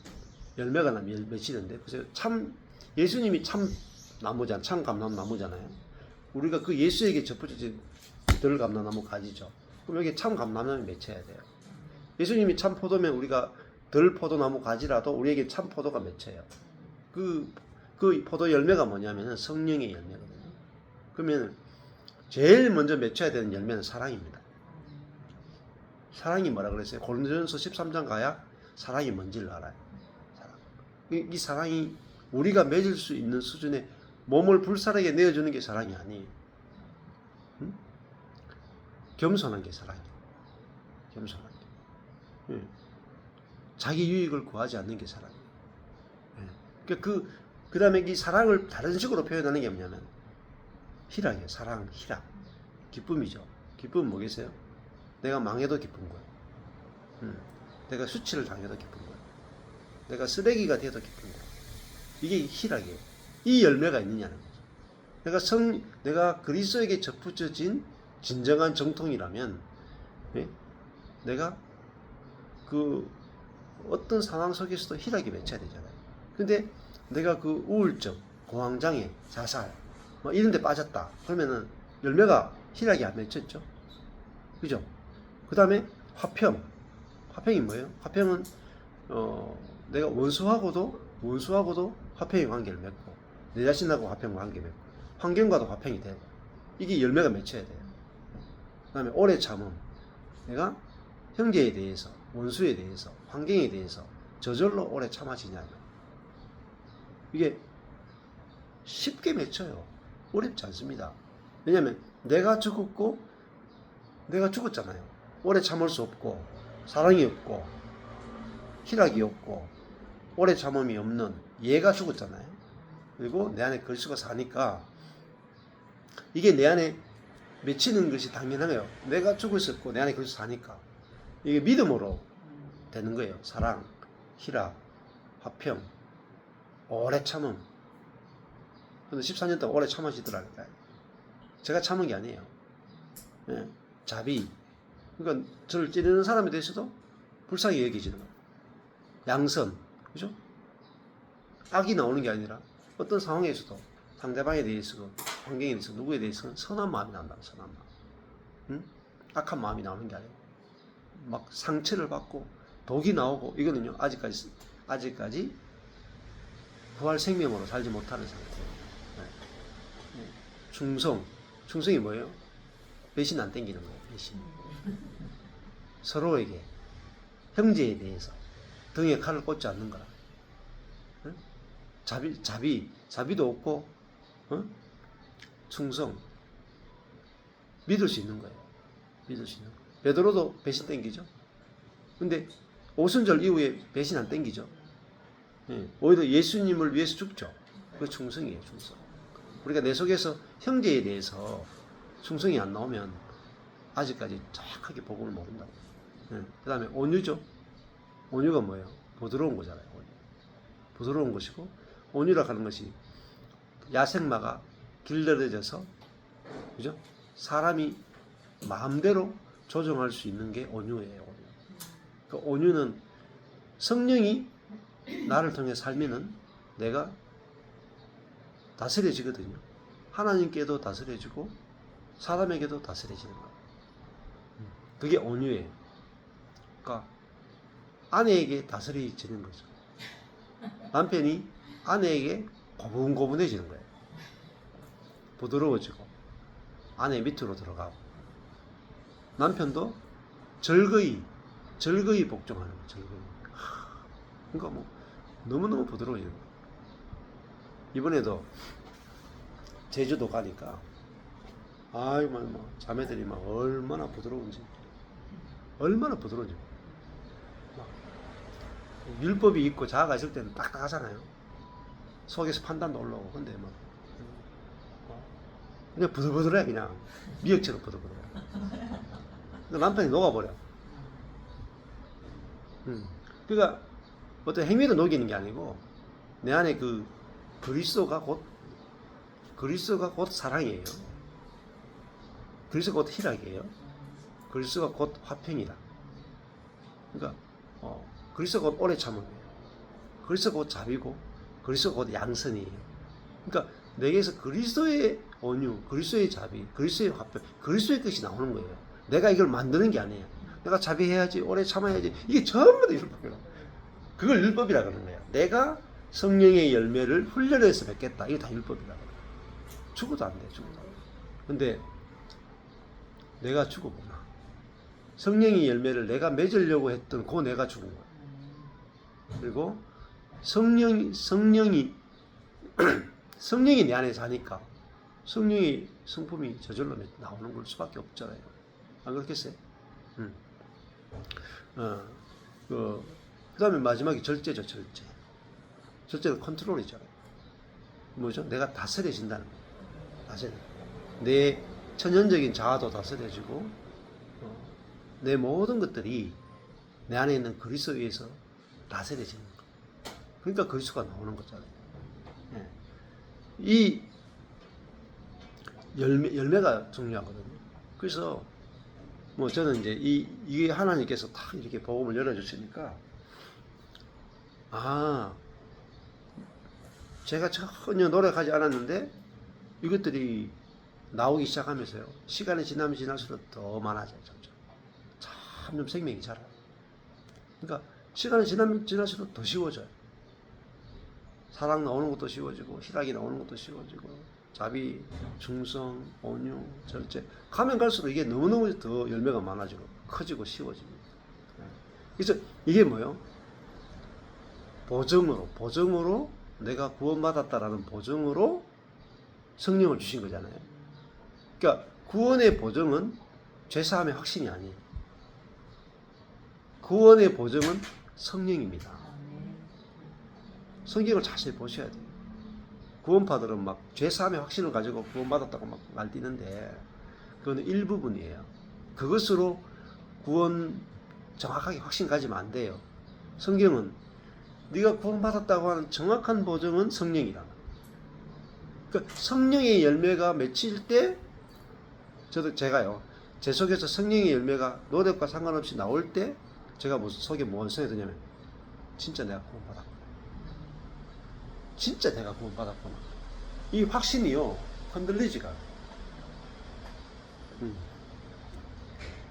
열매가 맺히는데, 그래서 참 예수님이 참 나무잖아요. 참 감람나무잖아요. 우리가 그 예수에게 접붙여진 덜 감람나무 가지죠. 그럼 여기 참 감람나무 맺혀야 돼요. 예수님이 참 포도면 우리가 덜 포도나무 가지라도 우리에게 참 포도가 맺혀요. 그 포도 열매가 뭐냐면은 성령의 열매거든요. 그러면 제일 먼저 맺혀야 되는 열매는 사랑입니다. 사랑이 뭐라 그랬어요? 고린도전서 13장 가야 사랑이 뭔지를 알아요. 사랑. 이 사랑이 우리가 맺을 수 있는 수준에 몸을 불사르게 내어주는 게 사랑이 아니에요. 응? 겸손한 게 사랑이에요. 겸손한 게. 예. 자기 유익을 구하지 않는 게 사랑이에요. 예. 그 다음에 이 사랑을 다른 식으로 표현하는 게 뭐냐면 희락이에요. 사랑, 희락. 기쁨이죠. 기쁨은 뭐겠어요? 내가 망해도 기쁜 거예요. 내가 수치를 당해도 기쁜 거예요. 내가 쓰레기가 돼도 기쁜 거예요. 이게 희락이에요. 이 열매가 있느냐는 거죠. 내가 그리스도에게 접붙여진 진정한 정통이라면, 예? 내가 그 어떤 상황 속에서도 희락이 맺혀야 되잖아요. 근데 내가 그 우울증, 공황장애, 자살, 뭐 이런 데 빠졌다. 그러면은 열매가 희락이 안 맺혔죠. 그죠? 그 다음에 화평. 화평이 뭐예요? 화평은, 내가 원수하고도 화평의 관계를 맺고, 내 자신하고 화평 관계 맺고, 환경과도 화평이 되고, 이게 열매가 맺혀야 돼요. 그 다음에 오래 참음. 내가 형제에 대해서, 원수에 대해서, 환경에 대해서 저절로 오래 참아지냐면, 이게 쉽게 맺혀요. 어렵지 않습니다. 왜냐하면 내가 죽었잖아요. 오래 참을 수 없고, 사랑이 없고, 희락이 없고, 오래 참음이 없는 얘가 죽었잖아요. 그리고 내 안에 그리스도가 사니까 이게 내 안에 맺히는 것이 당연한 거예요. 내가 죽었었고 내 안에 그리스도 사니까 이게 믿음으로 되는 거예요. 사랑, 희락, 화평, 오래 참음. 근데 14년 동안 오래 참으시더라고요. 제가 참은 게 아니에요. 예, 자비. 그러니까 저를 찌르는 사람에 대해서도 불쌍히 여기지는 거예요. 양선. 그죠? 악이 나오는 게 아니라 어떤 상황에서도 상대방에 대해서, 환경에 대해서, 누구에 대해서는 선한 마음이 나온다. 선한 마음. 응? 악한 마음이 나오는 게 아니고 막 상처를 받고 독이 나오고 이거는요 아직까지 부활 생명으로 살지 못하는 상태예요. 네. 충성이 뭐예요? 배신 안 땡기는 거예요. 배신. 서로에게 형제에 대해서 등에 칼을 꽂지 않는 거라. 응? 자비도 없고, 충성. 믿을 수 있는 거예요. 믿을 수 있는 거. 베드로도 배신 땡기죠. 근데 오순절 이후에 배신 안 땡기죠. 예, 오히려 예수님을 위해서 죽죠. 그 충성이에요, 충성. 우리가 내 속에서 형제에 대해서 충성이 안 나오면 아직까지 정확하게 복음을 모른다고. 예, 그 다음에 온유죠. 온유가 뭐예요? 부드러운 거잖아요. 온유. 부드러운 것이고, 온유라 하는 것이 야생마가 길들여져서, 그죠? 사람이 마음대로 조정할 수 있는 게 온유예요. 온유. 그 온유는 성령이 나를 통해 살면은 내가 다스려지거든요. 하나님께도 다스려지고 사람에게도 다스려지는 거예요. 그게 온유예요. 그러니까 아내에게 다스려지는 거죠. 남편이 아내에게 고분고분해지는 거예요. 부드러워지고 아내 밑으로 들어가고 남편도 절거이 복종하는 거예요. 절거이. 그러니까 뭐 너무너무 부드러워지는 거예요. 이번에도 제주도 가니까 아이고 뭐 자매들이 막 얼마나 부드러운지 막 율법이 있고 자아가 있을 때는 딱딱하잖아요. 속에서 판단도 올라오고. 근데 막 그냥 부들부들해. 그냥 미역처럼 부들부들해. 남편이 녹아버려. 그러니까 어떤 행위로 녹이는 게 아니고 내 안에 그 그리스도가 곧 사랑이에요. 그리스도가 곧 희락이에요. 그리스도가 곧 화평이다. 그러니까 그리스도가 곧 오래 참음이에요. 그리스도가 곧 자비고 그리스도가 곧 양선이에요. 그러니까 내게서 그리스도의 온유, 그리스도의 자비, 그리스도의 화평, 그리스도의 뜻이 나오는 거예요. 내가 이걸 만드는 게 아니에요. 내가 자비해야지, 오래 참아야지. 이게 전부 다 율법이에요. 그걸 율법이라 그러는 거예요. 내가 성령의 열매를 훈련해서 맺겠다. 이게 다 율법이다. 죽어도 안 돼, 죽어도 안 돼. 근데 내가 죽어보나. 성령의 열매를 내가 맺으려고 했던 그 내가 죽은 거야. 그리고 성령이 성령이 내 안에 사니까 성령이 성품이 저절로 나오는 걸 수밖에 없잖아요. 안 그렇겠어요? 그 다음에 마지막에 절제죠, 절제. 절제는 컨트롤이잖아요. 뭐죠? 내가 다스려진다는 거예요. 다스려. 내 천연적인 자아도 다스려지고, 내 모든 것들이 내 안에 있는 그리스도에 의해서 다스려지는 거예요. 그러니까 그리스도가 나오는 거잖아요. 예. 이 열매가 중요하거든요. 그래서 뭐 저는 이제 이게 하나님께서 딱 이렇게 복음을 열어주시니까, 제가 전혀 노력하지 않았는데 이것들이 나오기 시작하면서요, 시간이 지나면 지날수록 더 많아져요. 점점 생명이 자라요. 그러니까 시간이 지나면 지날수록 더 쉬워져요. 사랑 나오는 것도 쉬워지고, 희락이 나오는 것도 쉬워지고, 자비, 충성, 온유, 절제. 가면 갈수록 이게 너무너무 더 열매가 많아지고, 커지고, 쉬워집니다. 그래서 이게 뭐예요? 보증으로 내가 구원받았다라는 보증으로 성령을 주신 거잖아요. 그러니까 구원의 보증은 죄사함의 확신이 아니에요. 구원의 보증은 성령입니다. 성경을 자세히 보셔야 돼요. 구원파들은 막 죄사함의 확신을 가지고 구원받았다고 막 날뛰는데 그건 일부분이에요. 그것으로 구원 정확하게 확신 가지면 안 돼요. 성경은 네가 구원받았다고 하는 정확한 보증은 성령이다. 그러니까 성령의 열매가 맺힐 때, 제가요, 제 속에서 성령의 열매가 노력과 상관없이 나올 때 제가 속에 무엇을 써야 되냐면, 진짜 내가 구원받았구나. 진짜 내가 구원받았구나. 이 확신이요, 흔들리지가.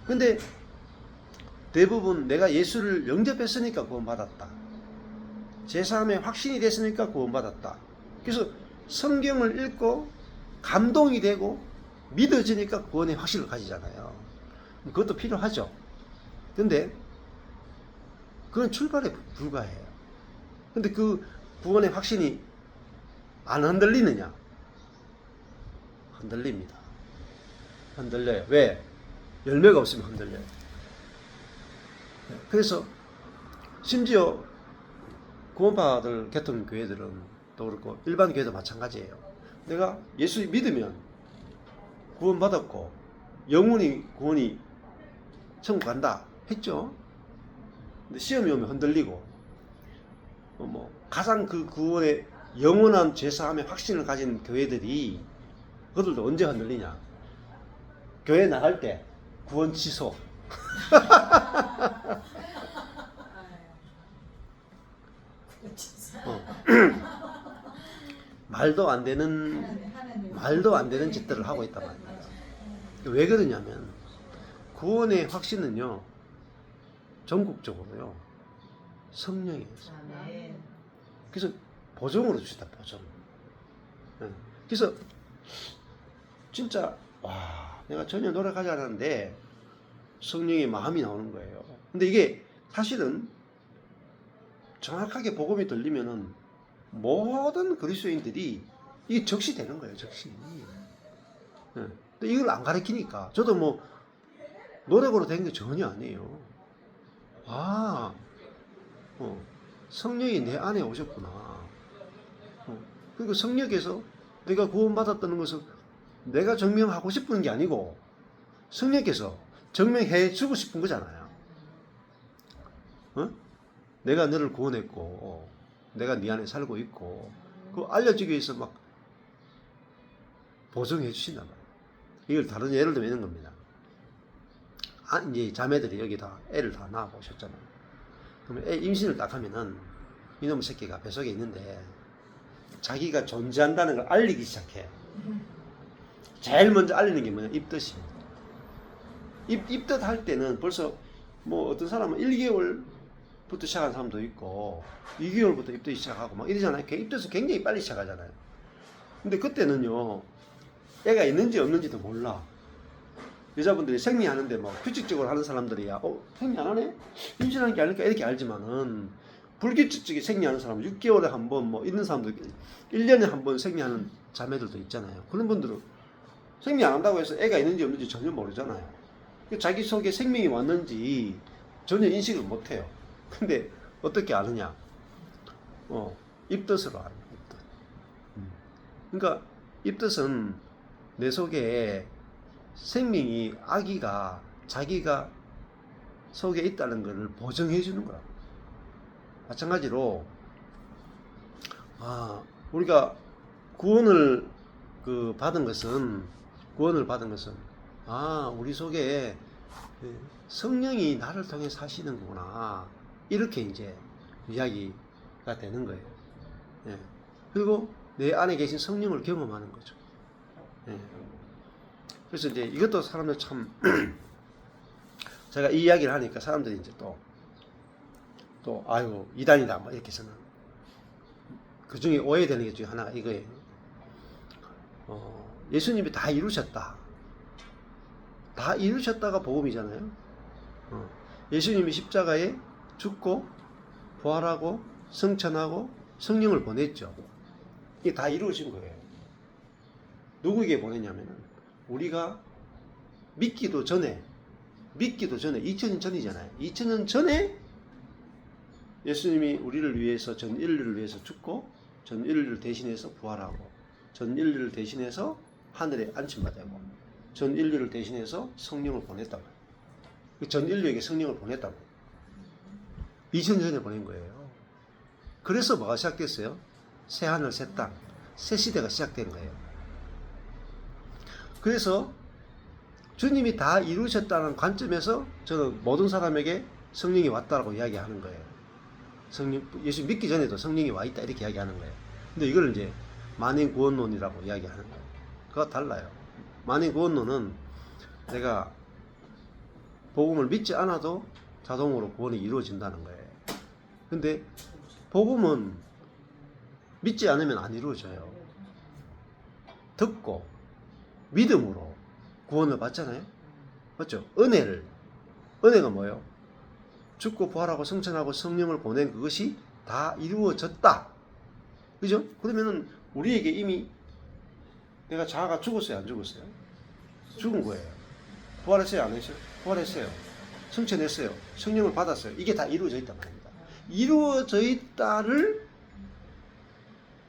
근데 대부분 내가 예수를 영접했으니까 구원받았다. 제3의 확신이 됐으니까 구원받았다. 그래서 성경을 읽고 감동이 되고 믿어지니까 구원의 확신을 가지잖아요. 그것도 필요하죠. 근데 그건 출발에 불과해요. 근데 그 구원의 확신이 안 흔들리느냐? 흔들립니다. 흔들려요. 왜? 열매가 없으면 흔들려요. 그래서 심지어 구원받을 개통 교회들은 또 그렇고 일반 교회도 마찬가지예요. 내가 예수 믿으면 구원받았고 영원히 구원이 천국 간다 했죠. 근데 시험이 오면 흔들리고, 가장 그 구원의 영원한 죄사함의 확신을 가진 교회들이, 그들도 언제 흔들리냐? 교회 나갈 때 구원 취소. 말도 안 되는 짓들을 하고 있단 말이에요. 왜 그러냐면 구원의 확신은요, 전국적으로요, 성령이에요. 그래서 보증으로 주시다, 보증. 그래서 진짜 내가 전혀 노력하지 않았는데 성령의 마음이 나오는 거예요. 근데 이게 사실은 정확하게 복음이 들리면은 모든 그리스도인들이 이게 적시되는 거예요, 적시. 근데 이걸 안 가르치니까, 저도 뭐 노력으로 된 게 전혀 아니에요. 성령이 내 안에 오셨구나. 그리고 성령께서 내가 구원받았다는 것을 내가 증명하고 싶은 게 아니고 성령께서 증명해 주고 싶은 거잖아요. 내가 너를 구원했고 내가 네 안에 살고 있고 그거 알려주기 위해서 막 보증해 주신단 말이에요. 이걸 다른 예를 들면 이런 겁니다. 이제 자매들이 여기 다 애를 다 낳아보셨잖아요. 그러면 애 임신을 딱 하면은 이놈의 새끼가 뱃속에 있는데 자기가 존재한다는 걸 알리기 시작해요. 제일 먼저 알리는 게 뭐냐? 입덧입니다. 입덧 할 때는 벌써 뭐 어떤 사람은 1개월부터 시작한 사람도 있고 2개월부터 입덧이 시작하고 막 이러잖아요. 입덧을 굉장히 빨리 시작하잖아요. 근데 그때는요, 애가 있는지 없는지도 몰라. 여자분들이 생리하는데 뭐 규칙적으로 하는 사람들이야 생리 안 하네? 임신하는 게 아닐까 이렇게 알지만은 불규칙적인 생리하는 사람은 6개월에 한 번 뭐 이런 사람들 1년에 한 번 생리하는 자매들도 있잖아요. 그런 분들은 생리 안 한다고 해서 애가 있는지 없는지 전혀 모르잖아요. 자기 속에 생명이 왔는지 전혀 인식을 못 해요. 근데 어떻게 아느냐? 입덧으로 알아요. 입덧. 그러니까 입덧은 내 속에 생명이 아기가 자기가 속에 있다는 것을 보증해 주는 거야. 마찬가지로 우리가 구원을 받은 것은 우리 속에 성령이 나를 통해 사시는구나, 이렇게 이제 이야기가 되는 거예요. 예. 그리고 내 안에 계신 성령을 경험하는 거죠. 예. 그래서 이제 이것도 사람들 참 제가 이 이야기를 하니까 사람들이 이제 또 아유 이단이다 뭐 이렇게 해서는 그 중에 오해되는 게 중에 하나가 이거예요. 예수님이 다 이루셨다. 다 이루셨다가 복음이잖아요. 예수님이 십자가에 죽고 부활하고 성천하고 성령을 보냈죠. 이게 다 이루어진 거예요. 누구에게 보냈냐면은 우리가 믿기도 전에 2000년 전이잖아요. 2000년 전에 예수님이 우리를 위해서 전 인류를 위해서 죽고 전 인류를 대신해서 부활하고 전 인류를 대신해서 하늘에 안침받고 전 인류를 대신해서 성령을 보냈다고. 전 인류에게 성령을 보냈다고. 2000년 전에 보낸 거예요. 그래서 뭐가 시작됐어요? 새 하늘 새 땅, 새 시대가 시작된 거예요. 그래서 주님이 다 이루셨다는 관점에서 저는 모든 사람에게 성령이 왔다라고 이야기하는 거예요. 예수 믿기 전에도 성령이 와 있다 이렇게 이야기하는 거예요. 근데 이걸 이제 만인구원론이라고 이야기하는 거예요. 그거 달라요. 만인구원론은 내가 복음을 믿지 않아도 자동으로 구원이 이루어진다는 거예요. 근데 복음은 믿지 않으면 안 이루어져요. 듣고 믿음으로 구원을 받잖아요. 맞죠? 은혜가 뭐예요? 죽고 부활하고 성천하고 성령을 보낸 그것이 다 이루어졌다. 그죠? 그러면은 우리에게 이미 내가 자아가 죽었어요, 안 죽었어요? 죽은 거예요. 부활했어요, 안 했어요? 부활했어요. 성천했어요. 성령을 받았어요. 이게 다 이루어져 있단 말입니다. 이루어져 있다를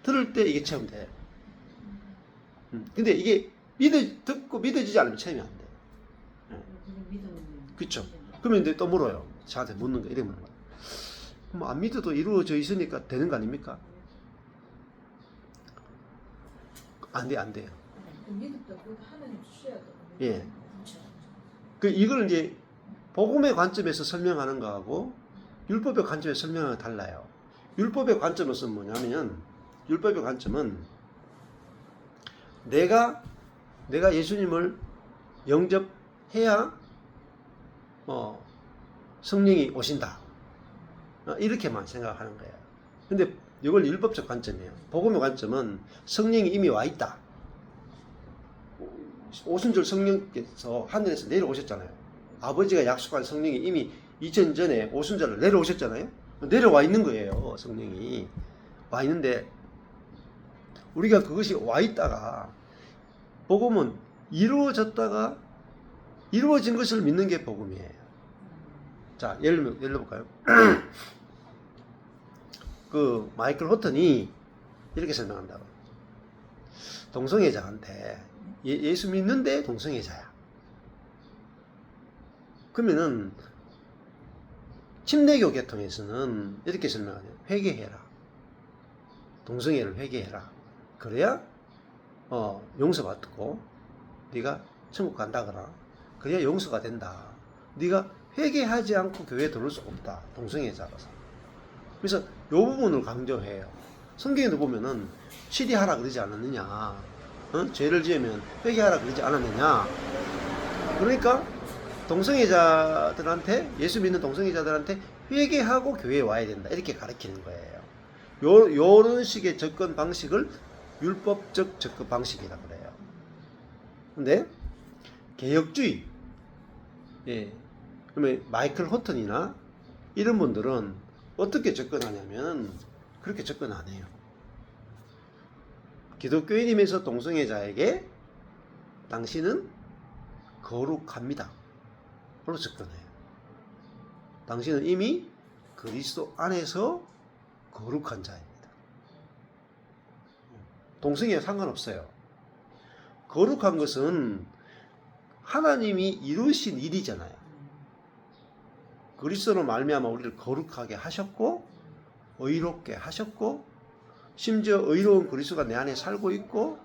들을 때 이게 체험돼요. 근데 이게 듣고 믿어지지 않으면 체험이 안 돼. 그렇죠. 그러면 이제 또 물어요. 저한테 묻는 거, 이래 묻는 거. 뭐 안 믿어도 이루어져 있으니까 되는 거 아닙니까? 안 돼요. 예. 이걸 이제 복음의 관점에서 설명하는 거하고 율법의 관점에서 설명하는 거 달라요. 율법의 관점은 뭐냐면, 율법의 관점은 내가 예수님을 영접해야 성령이 오신다. 이렇게만 생각하는 거예요. 근데 이걸 율법적 관점이에요. 복음의 관점은 성령이 이미 와 있다. 오순절 성령께서 하늘에서 내려오셨잖아요. 아버지가 약속한 성령이 이미 2000년 전에 오순절을 내려오셨잖아요. 내려와 있는 거예요. 성령이 와 있는데 우리가 그것이 와 있다가 복음은 이루어졌다가 이루어진 것을 믿는 게 복음이에요. 자, 예를 들어볼까요? 마이클 호턴이 이렇게 설명한다고. 동성애자한테 예수 믿는데 동성애자야. 그러면은 침례교 계통에서는 이렇게 설명하죠. 회개해라. 동성애를 회개해라. 그래야 용서받고 네가 천국 간다거나 그래야 용서가 된다. 네가 회개하지 않고 교회에 들어올 수 없다. 동성애자라서. 그래서 이 부분을 강조해요. 성경에도 보면은 치리하라 그러지 않았느냐. 죄를 지으면 회개하라 그러지 않았느냐. 그러니까 동성애자들한테, 예수 믿는 동성애자들한테 회개하고 교회에 와야 된다. 이렇게 가르치는 거예요. 요런 식의 접근 방식을 율법적 접근 방식이라 그래요. 근데 개혁주의, 그러면 마이클 호턴이나 이런 분들은 어떻게 접근하냐면 그렇게 접근 안 해요. 기독교인이면서 동성애자에게 당신은 거룩합니다. 그로 접근해요. 당신은 이미 그리스도 안에서 거룩한 자입니다. 동성애와 상관없어요. 거룩한 것은 하나님이 이루신 일이잖아요. 그리스도로 말미암아 우리를 거룩하게 하셨고 의롭게 하셨고 심지어 의로운 그리스도가 내 안에 살고 있고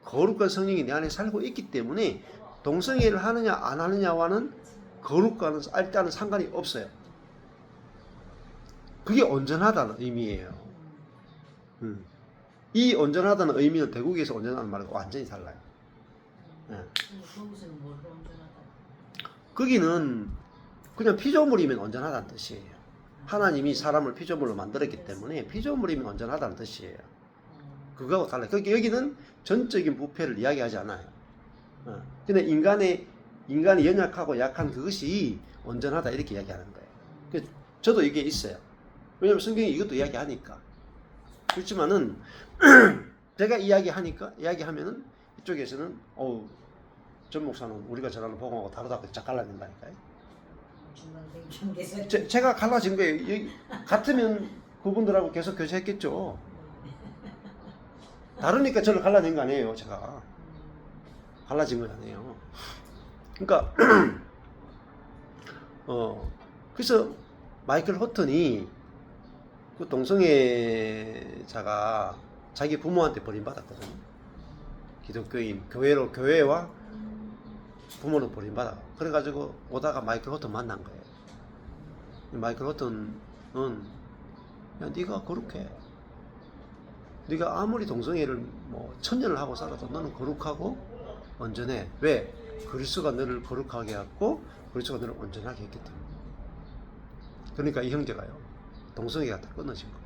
거룩한 성령이 내 안에 살고 있기 때문에 동성애를 하느냐 안 하느냐와는 거룩과는 일단은 상관이 없어요. 그게 온전하다는 의미예요. 이 온전하다는 의미는 대국에서 온전하다는 말과 완전히 달라요. 거기서는 뭘로 온전하다? 거기는 그냥 피조물이면 온전하다는 뜻이에요. 하나님이 사람을 피조물로 만들었기 때문에 피조물이면 온전하다는 뜻이에요. 그거하고 달라요. 그러니까 여기는 전적인 부패를 이야기하지 않아요. 근데 인간이 연약하고 약한 그것이 온전하다 이렇게 이야기하는 거예요. 저도 이게 있어요. 왜냐하면 성경이 이것도 이야기하니까. 그렇지만은 제가 이야기하면은 이쪽에서는 전 목사는 우리가 전하는 복음하고 다르다고 짝 갈라진다니까요. 제가 갈라진 거예요. 같으면 그분들하고 계속 교제했겠죠. 다르니까 저를 갈라낸 거 아니에요. 제가 갈라진 건 아니에요. 그러니까 그래서 마이클 호튼이 그 동성애자가 자기 부모한테 버림받았거든요. 기독교인 교회와 부모는 버림받아. 그래가지고 오다가 마이클 호튼 만난 거예요. 마이클 호튼은 야 네가 거룩해. 네가 아무리 동성애를 뭐 1000년을 하고 살아도 너는 거룩하고 온전해. 왜? 그리스도가 너를 거룩하게 했고 그리스도가 너를 온전하게 했기 때문에. 그러니까 이 형제가요 동성애가 다 끊어진 거예요.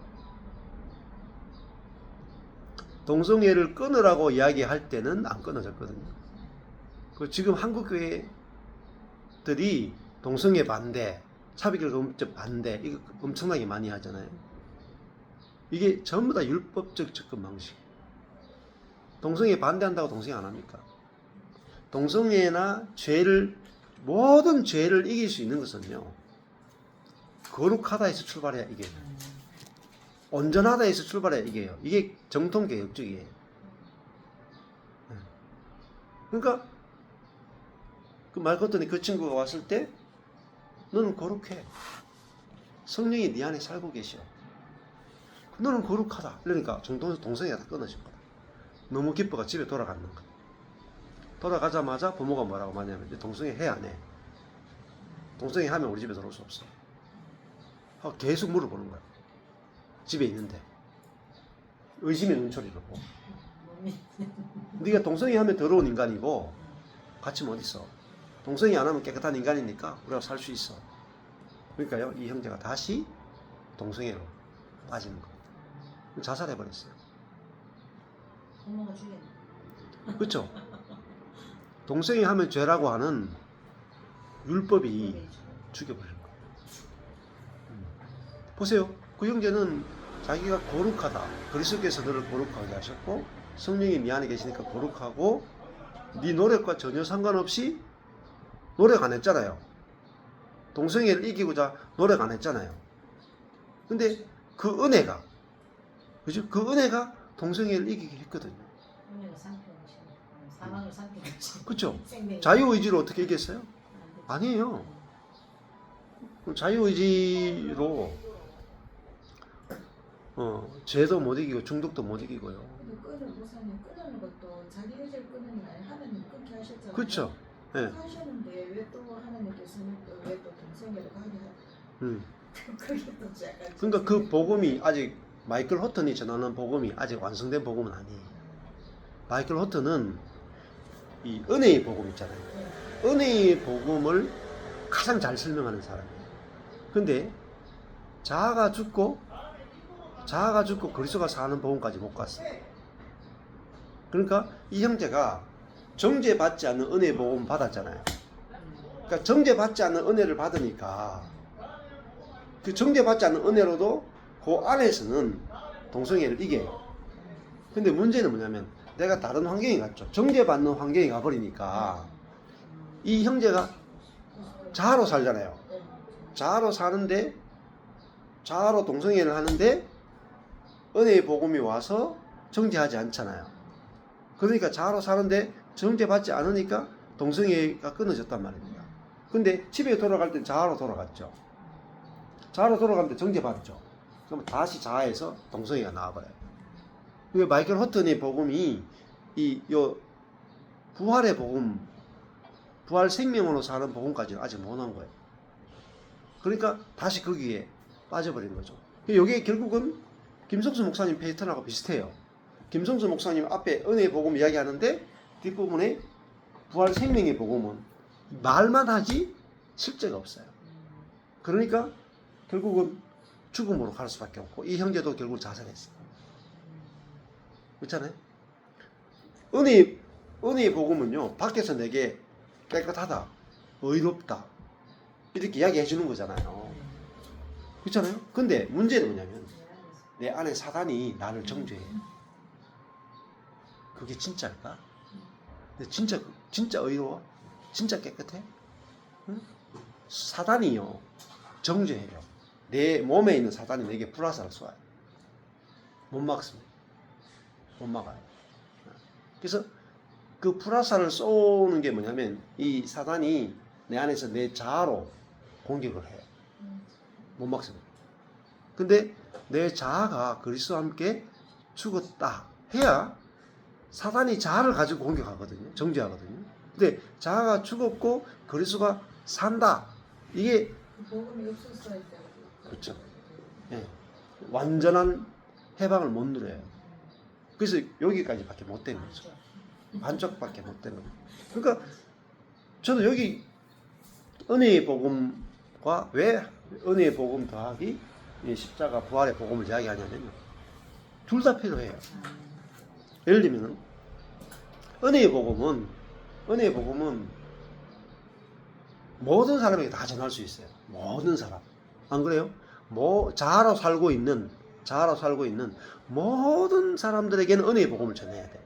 동성애를 끊으라고 이야기할 때는 안 끊어졌거든요. 지금 한국 교회들이 동성애 반대, 차별금지 반대 이거 엄청나게 많이 하잖아요. 이게 전부 다 율법적 접근 방식. 동성애 반대한다고 동성애 안 합니까? 동성애나 모든 죄를 이길 수 있는 것은요 거룩하다에서 출발해야 이게 온전하다에서 출발해야 이게요. 이게 정통 개혁적이에요. 그러니까 그 말 걷더니 그 친구가 왔을 때 너는 거룩해. 성령이 네 안에 살고 계셔. 너는 거룩하다. 그러니까 동성애가 다 끊어진 거다. 너무 기뻐가 집에 돌아가는 거야. 돌아가자마자 부모가 뭐라고 말하냐면 동성애 해 안 해? 동성애 하면 우리 집에 들어올 수 없어. 하고 계속 물어보는 거야. 집에 있는데 의심의 눈초리로 보고 네가 동성애 하면 더러운 인간이고 같이 못 있어. 동성애 안 하면 깨끗한 인간이니까 우리가 살 수 있어. 그러니까요 이 형제가 다시 동성애로 빠지는 거예요. 자살해버렸어요. 부모가 죽였네. 그렇죠. 동성애 하면 죄라고 하는 율법이 죽여버린 거예요. 보세요. 그 형제는 자기가 거룩하다. 그리스도께서 너를 거룩하게 하셨고 성령이 네 안에 계시니까 거룩하고 네 노력과 전혀 상관없이 노력 안 했잖아요. 동성애를 이기고자 노력 안 했잖아요. 근데 그 은혜가 그죠? 그 은혜가 동성애를 이기게 했거든요. 은혜가 상표같이 사망을 상표같이. 그렇죠? 자유의지로 어떻게 이겼어요? 아니에요. 자유의지로 죄도 못 이기고 중독도 못 이기고요. 근데 끊는 것도 자기 의지를 끊는 게 아니라 하나님 끊게 하셨잖아요. 그렇죠. 네. 하셨는데 왜 또 하나님께서는 왜 또 동성애를 가게 그게 또 약간 그러니까 그 복음이 아직 마이클 호튼이 전하는 복음이 아직 완성된 복음은 아니에요. 마이클 호튼은 이 은혜의 복음 있잖아요. 은혜의 복음을 가장 잘 설명하는 사람이에요. 근데 자아가 죽고 그리스도가 사는 복음까지 못 갔어요. 그러니까 이 형제가 정죄받지 않는 은혜의 복음 받았잖아요. 그러니까 정죄받지 않는 은혜를 받으니까 그 정죄받지 않는 은혜로도 그 안에서는 동성애를 이겨요. 근데 문제는 뭐냐면 내가 다른 환경에 갔죠. 정죄받는 환경에 가버리니까 이 형제가 자아로 살잖아요. 자아로 사는데 자아로 동성애를 하는데 은혜의 복음이 와서 정죄하지 않잖아요. 그러니까 자아로 사는데 정죄받지 않으니까 동성애가 끊어졌단 말입니다. 근데 집에 돌아갈 때 자아로 돌아갔죠. 자아로 돌아갈 때 정죄받죠. 그럼 다시 자아에서 동성애가 나와버려요. 그 마이클 호튼의 복음이 요 부활의 복음, 부활 생명으로 사는 복음까지는 아직 못 한 거예요. 그러니까 다시 거기에 빠져버린 거죠. 이게 결국은 김성수 목사님 패턴하고 비슷해요. 김성수 목사님 앞에 은혜의 복음 이야기하는데 뒷부분에 부활 생명의 복음은 말만 하지 실제가 없어요. 그러니까 결국은 죽음으로 갈 수밖에 없고 이 형제도 결국 자살했어요. 그렇잖아요? 은혜의 복음은요, 밖에서 내게 깨끗하다, 의롭다, 이렇게 이야기해 주는 거잖아요. 그렇잖아요? 근데 문제는 뭐냐면, 내 안에 사단이 나를 정죄해. 그게 진짜일까? 근데 진짜 의로워? 진짜 깨끗해? 응? 사단이요, 정죄해요. 내 몸에 있는 사단이 내게 불화살을 쏘아요. 못 막습니다. 못 막아요. 그래서 그 불화살을 쏘는 게 뭐냐면 이 사단이 내 안에서 내 자아로 공격을 해요. 못 막습니다. 근데 내 자아가 그리스도와 함께 죽었다 해야 사단이 자아를 가지고 공격하거든요. 정죄하거든요. 근데 자아가 죽었고 그리스도가 산다. 이게 복음이 없었어야 돼. 그렇죠. 예. 완전한 해방을 못 누려요. 그래서 여기까지밖에 못 되는 거죠. 반쪽밖에 못 되는 거죠. 그러니까 저도 여기 은혜의 복음과 왜 은혜의 복음 더하기 이 십자가 부활의 복음을 이야기하냐면요. 둘 다 필요해요. 예를 들면 은혜의 복음은 모든 사람에게 다 전할 수 있어요. 모든 사람. 안 그래요? 자아로 살고 있는 모든 사람들에게는 은혜의 복음을 전해야 돼.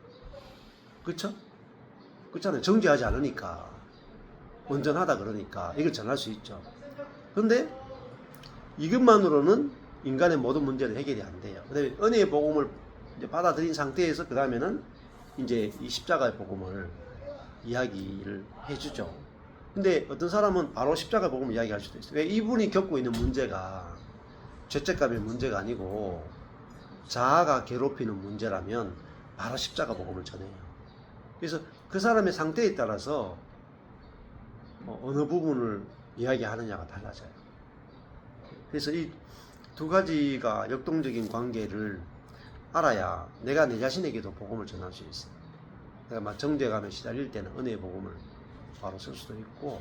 그렇죠? 그렇잖아요. 정죄하지 않으니까, 온전하다 그러니까 이걸 전할 수 있죠. 그런데 이것만으로는 인간의 모든 문제는 해결이 안 돼요. 그다음에 은혜의 복음을 이제 받아들인 상태에서 그 다음에는 이제 이 십자가의 복음을 이야기를 해주죠. 근데 어떤 사람은 바로 십자가 복음을 이야기할 수도 있어요. 왜? 이분이 겪고 있는 문제가 죄책감의 문제가 아니고 자아가 괴롭히는 문제라면 바로 십자가 복음을 전해요. 그래서 그 사람의 상태에 따라서 어느 부분을 이야기하느냐가 달라져요. 그래서 이 두 가지가 역동적인 관계를 알아야 내가 내 자신에게도 복음을 전할 수 있어요. 내가 막 정죄감에 시달릴 때는 은혜의 복음을 바로 쓸 수도 있고,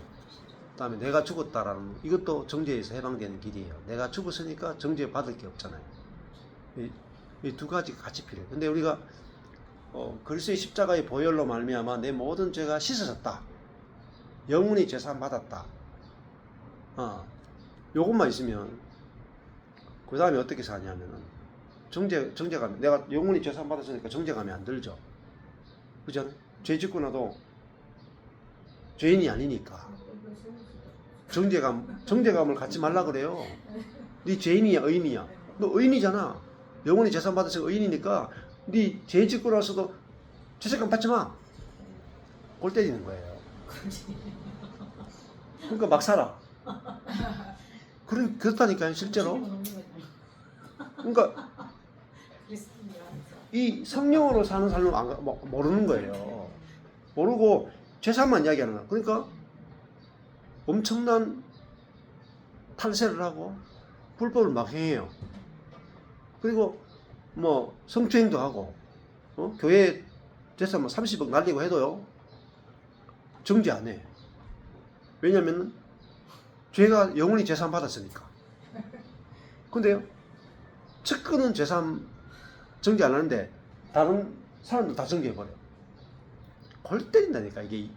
그 다음에 내가 죽었다라는 이것도 정죄에서 해방되는 길이에요. 내가 죽었으니까 정죄 받을 게 없잖아요. 이 두 가지가 같이 필요해요. 근데 우리가 그리스도의 십자가의 보혈로 말미암아 내 모든 죄가 씻어졌다, 영원히 죄사함 받았다, 요것만 있으면 그 다음에 어떻게 사냐면은 정죄감, 내가 영원히 죄사함 받았으니까 정죄감이 안 들죠. 그죠? 죄 짓고 나도 죄인이 아니니까 정죄감을 갖지 말라 그래요. 네 죄인이야, 의인이야? 너 의인이잖아. 영원히 재산 받아서 의인이니까 네 죄 짓고 나서도 죄책감 받지 마. 골 때리는 거예요. 그러니까 막 살아. 그렇다니까요, 실제로. 그러니까 이 성령으로 사는 삶을 모르는 거예요. 모르고 죄산만 이야기하는 거야. 그러니까 엄청난 탈세를 하고 불법을 막 행해요. 그리고 뭐 성추행도 하고, 교회 재산 뭐 30억 날리고 해도요, 정죄 안 해. 왜냐면 죄가 영원히 재산 받았으니까. 근데요, 측근은 재산 정죄 안 하는데 다른 사람들 다 정죄해버려. 골 때린다니까. 이게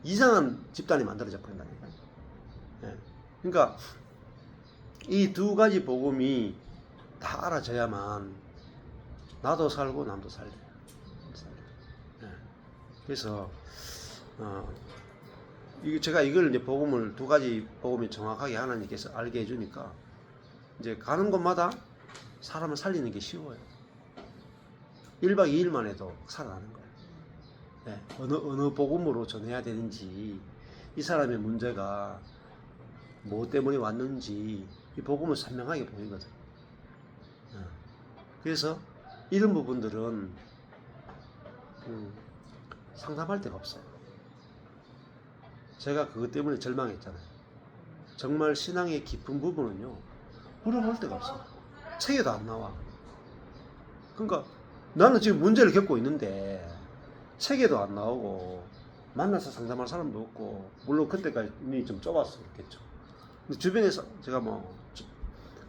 이상한 집단이 만들어져 버린다니까. 예. 그러니까 이 두 가지 복음이 다 알아져야만 나도 살고 남도 살래. 그래서 제가 이걸 이제 복음을 두 가지 복음이 정확하게 하나님께서 알게 해주니까 이제 가는 곳마다 사람을 살리는 게 쉬워요. 1박 2일만 해도 살아나는 거예요. 네, 어느 복음으로 전해야 되는지, 이 사람의 문제가 뭐 때문에 왔는지 이 복음을 선명하게 보이거든요. 그래서 이런 부분들은 상담할 데가 없어요. 제가 그것 때문에 절망했잖아요. 정말 신앙의 깊은 부분은요, 물어볼 데가 없어요. 책에도 안 나와. 그러니까 나는 지금 문제를 겪고 있는데 책에도 안 나오고 만나서 상담할 사람도 없고, 물론 그때까지 좀 좁았었겠죠. 근데 주변에서 제가 뭐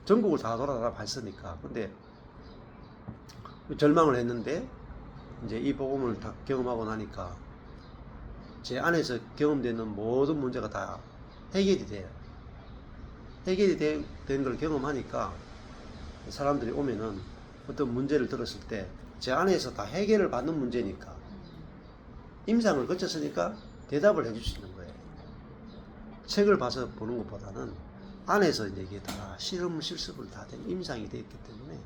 전국을 다 돌아다녀 봤으니까, 근데 절망을 했는데 이제 이 복음을 다 경험하고 나니까 제 안에서 경험되는 모든 문제가 다 해결이 돼요. 해결이 된 걸 경험하니까 사람들이 오면은 어떤 문제를 들었을 때 제 안에서 다 해결을 받는 문제니까, 임상을 거쳤으니까 대답을 해줄 수 있는 거예요. 책을 봐서 보는 것보다는 안에서 이제 이게 다 실습을 다 된 임상이 되어 있기 때문에,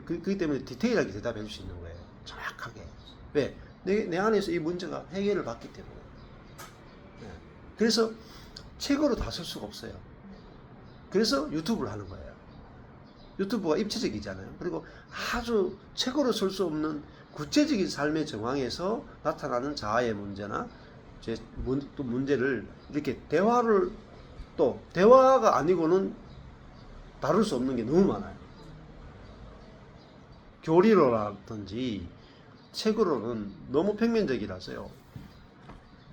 그렇기 때문에 디테일하게 대답해 줄 수 있는 거예요. 정확하게. 왜? 내 안에서 이 문제가 해결을 받기 때문에. 그래서 책으로 다 쓸 수가 없어요. 그래서 유튜브를 하는 거예요. 유튜브가 입체적이잖아요. 그리고 아주 책으로 쓸 수 없는 구체적인 삶의 정황에서 나타나는 자아의 문제나 또 문제를 이렇게 대화가 아니고는 다룰 수 없는 게 너무 많아요. 교리로라든지 책으로는 너무 평면적이라서요.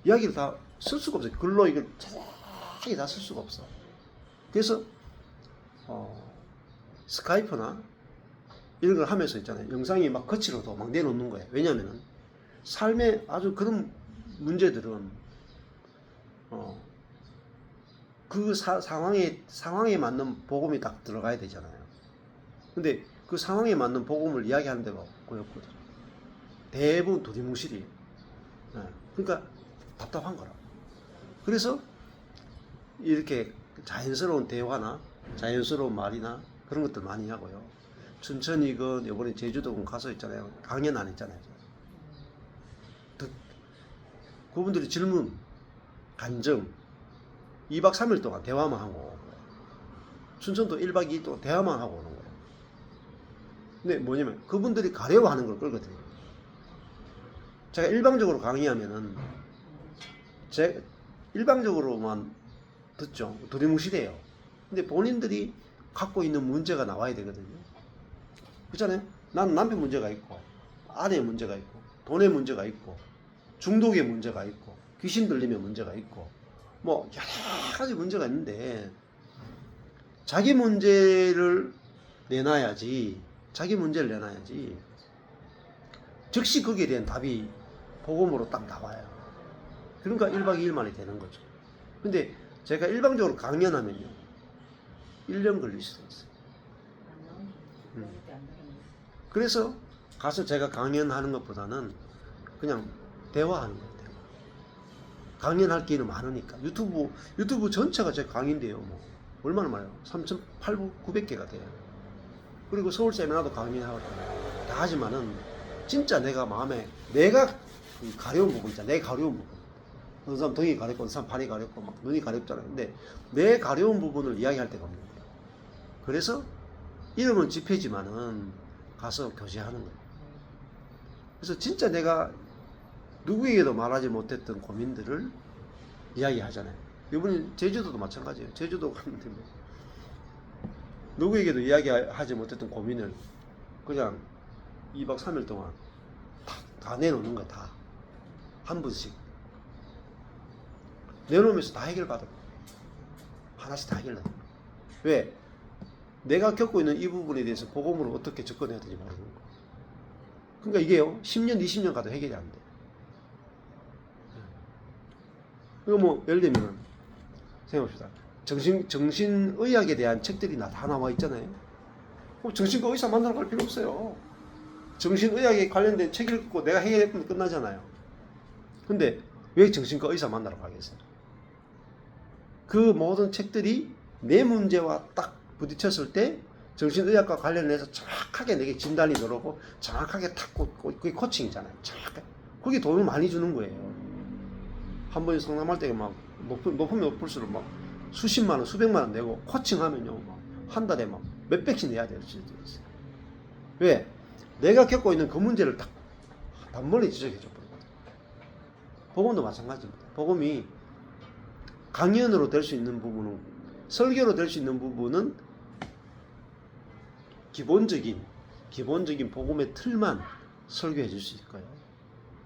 이야기를 다 쓸 수가 없어요. 글로 이걸 자세히 다 쓸 수가 없어. 그래서 스카이프나 이런 걸 하면서 있잖아요. 영상이 막 거치로도 막 내놓는 거예요. 왜냐면은 삶의 아주 그런 문제들은 그 상황에 맞는 복음이 딱 들어가야 되잖아요. 근데 그 상황에 맞는 복음을 이야기하는 데가 없거든요. 대부분 도리뭉실이에요. 그러니까 답답한 거라. 그래서 이렇게 자연스러운 대화나 자연스러운 말이나 그런 것들 많이 하고요. 춘천이건 이번에 제주도건 가서 있잖아요. 강연 안 했잖아요. 그분들이 질문, 간증 2박 3일 동안 대화만 하고, 춘천도 1박 2일 동안 대화만 하고 오는 거예요. 근데 뭐냐면 그분들이 가려워 하는 걸 끌거든요. 제가 일방적으로 강의하면은 제가 일방적으로만 듣죠. 두리뭉실해요. 근데 본인들이 갖고 있는 문제가 나와야 되거든요. 그렇잖아요. 나는 남편 문제가 있고, 아내 문제가 있고, 돈의 문제가 있고, 중독의 문제가 있고, 귀신 들리면 문제가 있고, 뭐 여러 가지 문제가 있는데 자기 문제를 내놔야지. 즉시 거기에 대한 답이 복음으로 딱 나와요. 그러니까 1박 2일 만에 되는 거죠. 근데 제가 일방적으로 강연하면요, 1년 걸릴 수도 있어요. 그래서 가서 제가 강연하는 것보다는 그냥 대화하는 거예요. 강연할 기회는 많으니까. 유튜브 전체가 제 강의인데요. 뭐 얼마나 많아요? 3,800개가 돼요. 그리고 서울 세미나도 강의하고 다 하지만은 진짜 내가 가려운 부분 있잖아. 내 가려운 부분. 어느 사람 등이 가렵고, 어느 사람 발이 가렵고, 막 눈이 가렵잖아요. 근데 내 가려운 부분을 이야기할 데가 없는 거예요. 그래서 이름은 집회지만은 가서 교제하는 거예요. 그래서 진짜 내가 누구에게도 말하지 못했던 고민들을 이야기하잖아요. 이번에 제주도도 마찬가지예요. 제주도 갔는데 뭐 누구에게도 이야기하지 못했던 고민을 그냥 2박 3일 동안 다 내놓는 거야. 다. 한 분씩. 내놓으면서 다 해결받아. 하나씩 다 해결받아. 왜? 내가 겪고 있는 이 부분에 대해서 복음으로 어떻게 접근해야 되는지 모르는 거야. 그러니까 이게요, 10년, 20년 가도 해결이 안 돼. 이거 뭐, 예를 들면, 생각합시다. 정신의학에 대한 책들이 다 나와 있잖아요. 정신과 의사 만나러 갈 필요 없어요. 정신의학에 관련된 책 읽고 내가 해결했으면 끝나잖아요. 근데 왜 정신과 의사 만나러 가겠어요? 그 모든 책들이 내 문제와 딱 부딪혔을 때 정신의학과 관련해서 정확하게 내게 진단이 들어오고 정확하게 탁 그게 코칭이잖아요. 정확하게. 그게 돈을 많이 주는 거예요. 한 번에 상담할 때 막 높으면 높을수록 막 수십만 원, 수백만 원 내고 코칭하면요, 막 한 달에 막 몇백씩 내야 될 수도 있어요. 왜? 내가 겪고 있는 그 문제를 딱 단번에 지적해 줘 버리거든. 복음도 마찬가지입니다. 복음이 강연으로 될 수 있는 부분은, 설교로 될 수 있는 부분은 기본적인 복음의 틀만 설교해 줄 수 있을 거예요.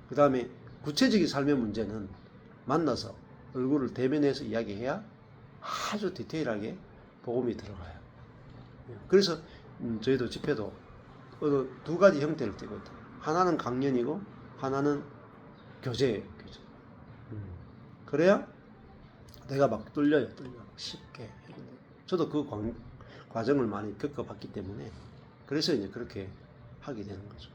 그 다음에 구체적인 삶의 문제는 만나서 얼굴을 대면해서 이야기해야 아주 디테일하게 복음이 들어가요. 그래서 저희도 집회도 어느 두 가지 형태를 띠고 있다. 하나는 강연이고 하나는 교제예요. 교제. 그래야 내가 막 뚫려요. 쉽게. 저도 그 과정을 많이 겪어봤기 때문에 그래서 이제 그렇게 하게 되는 거죠.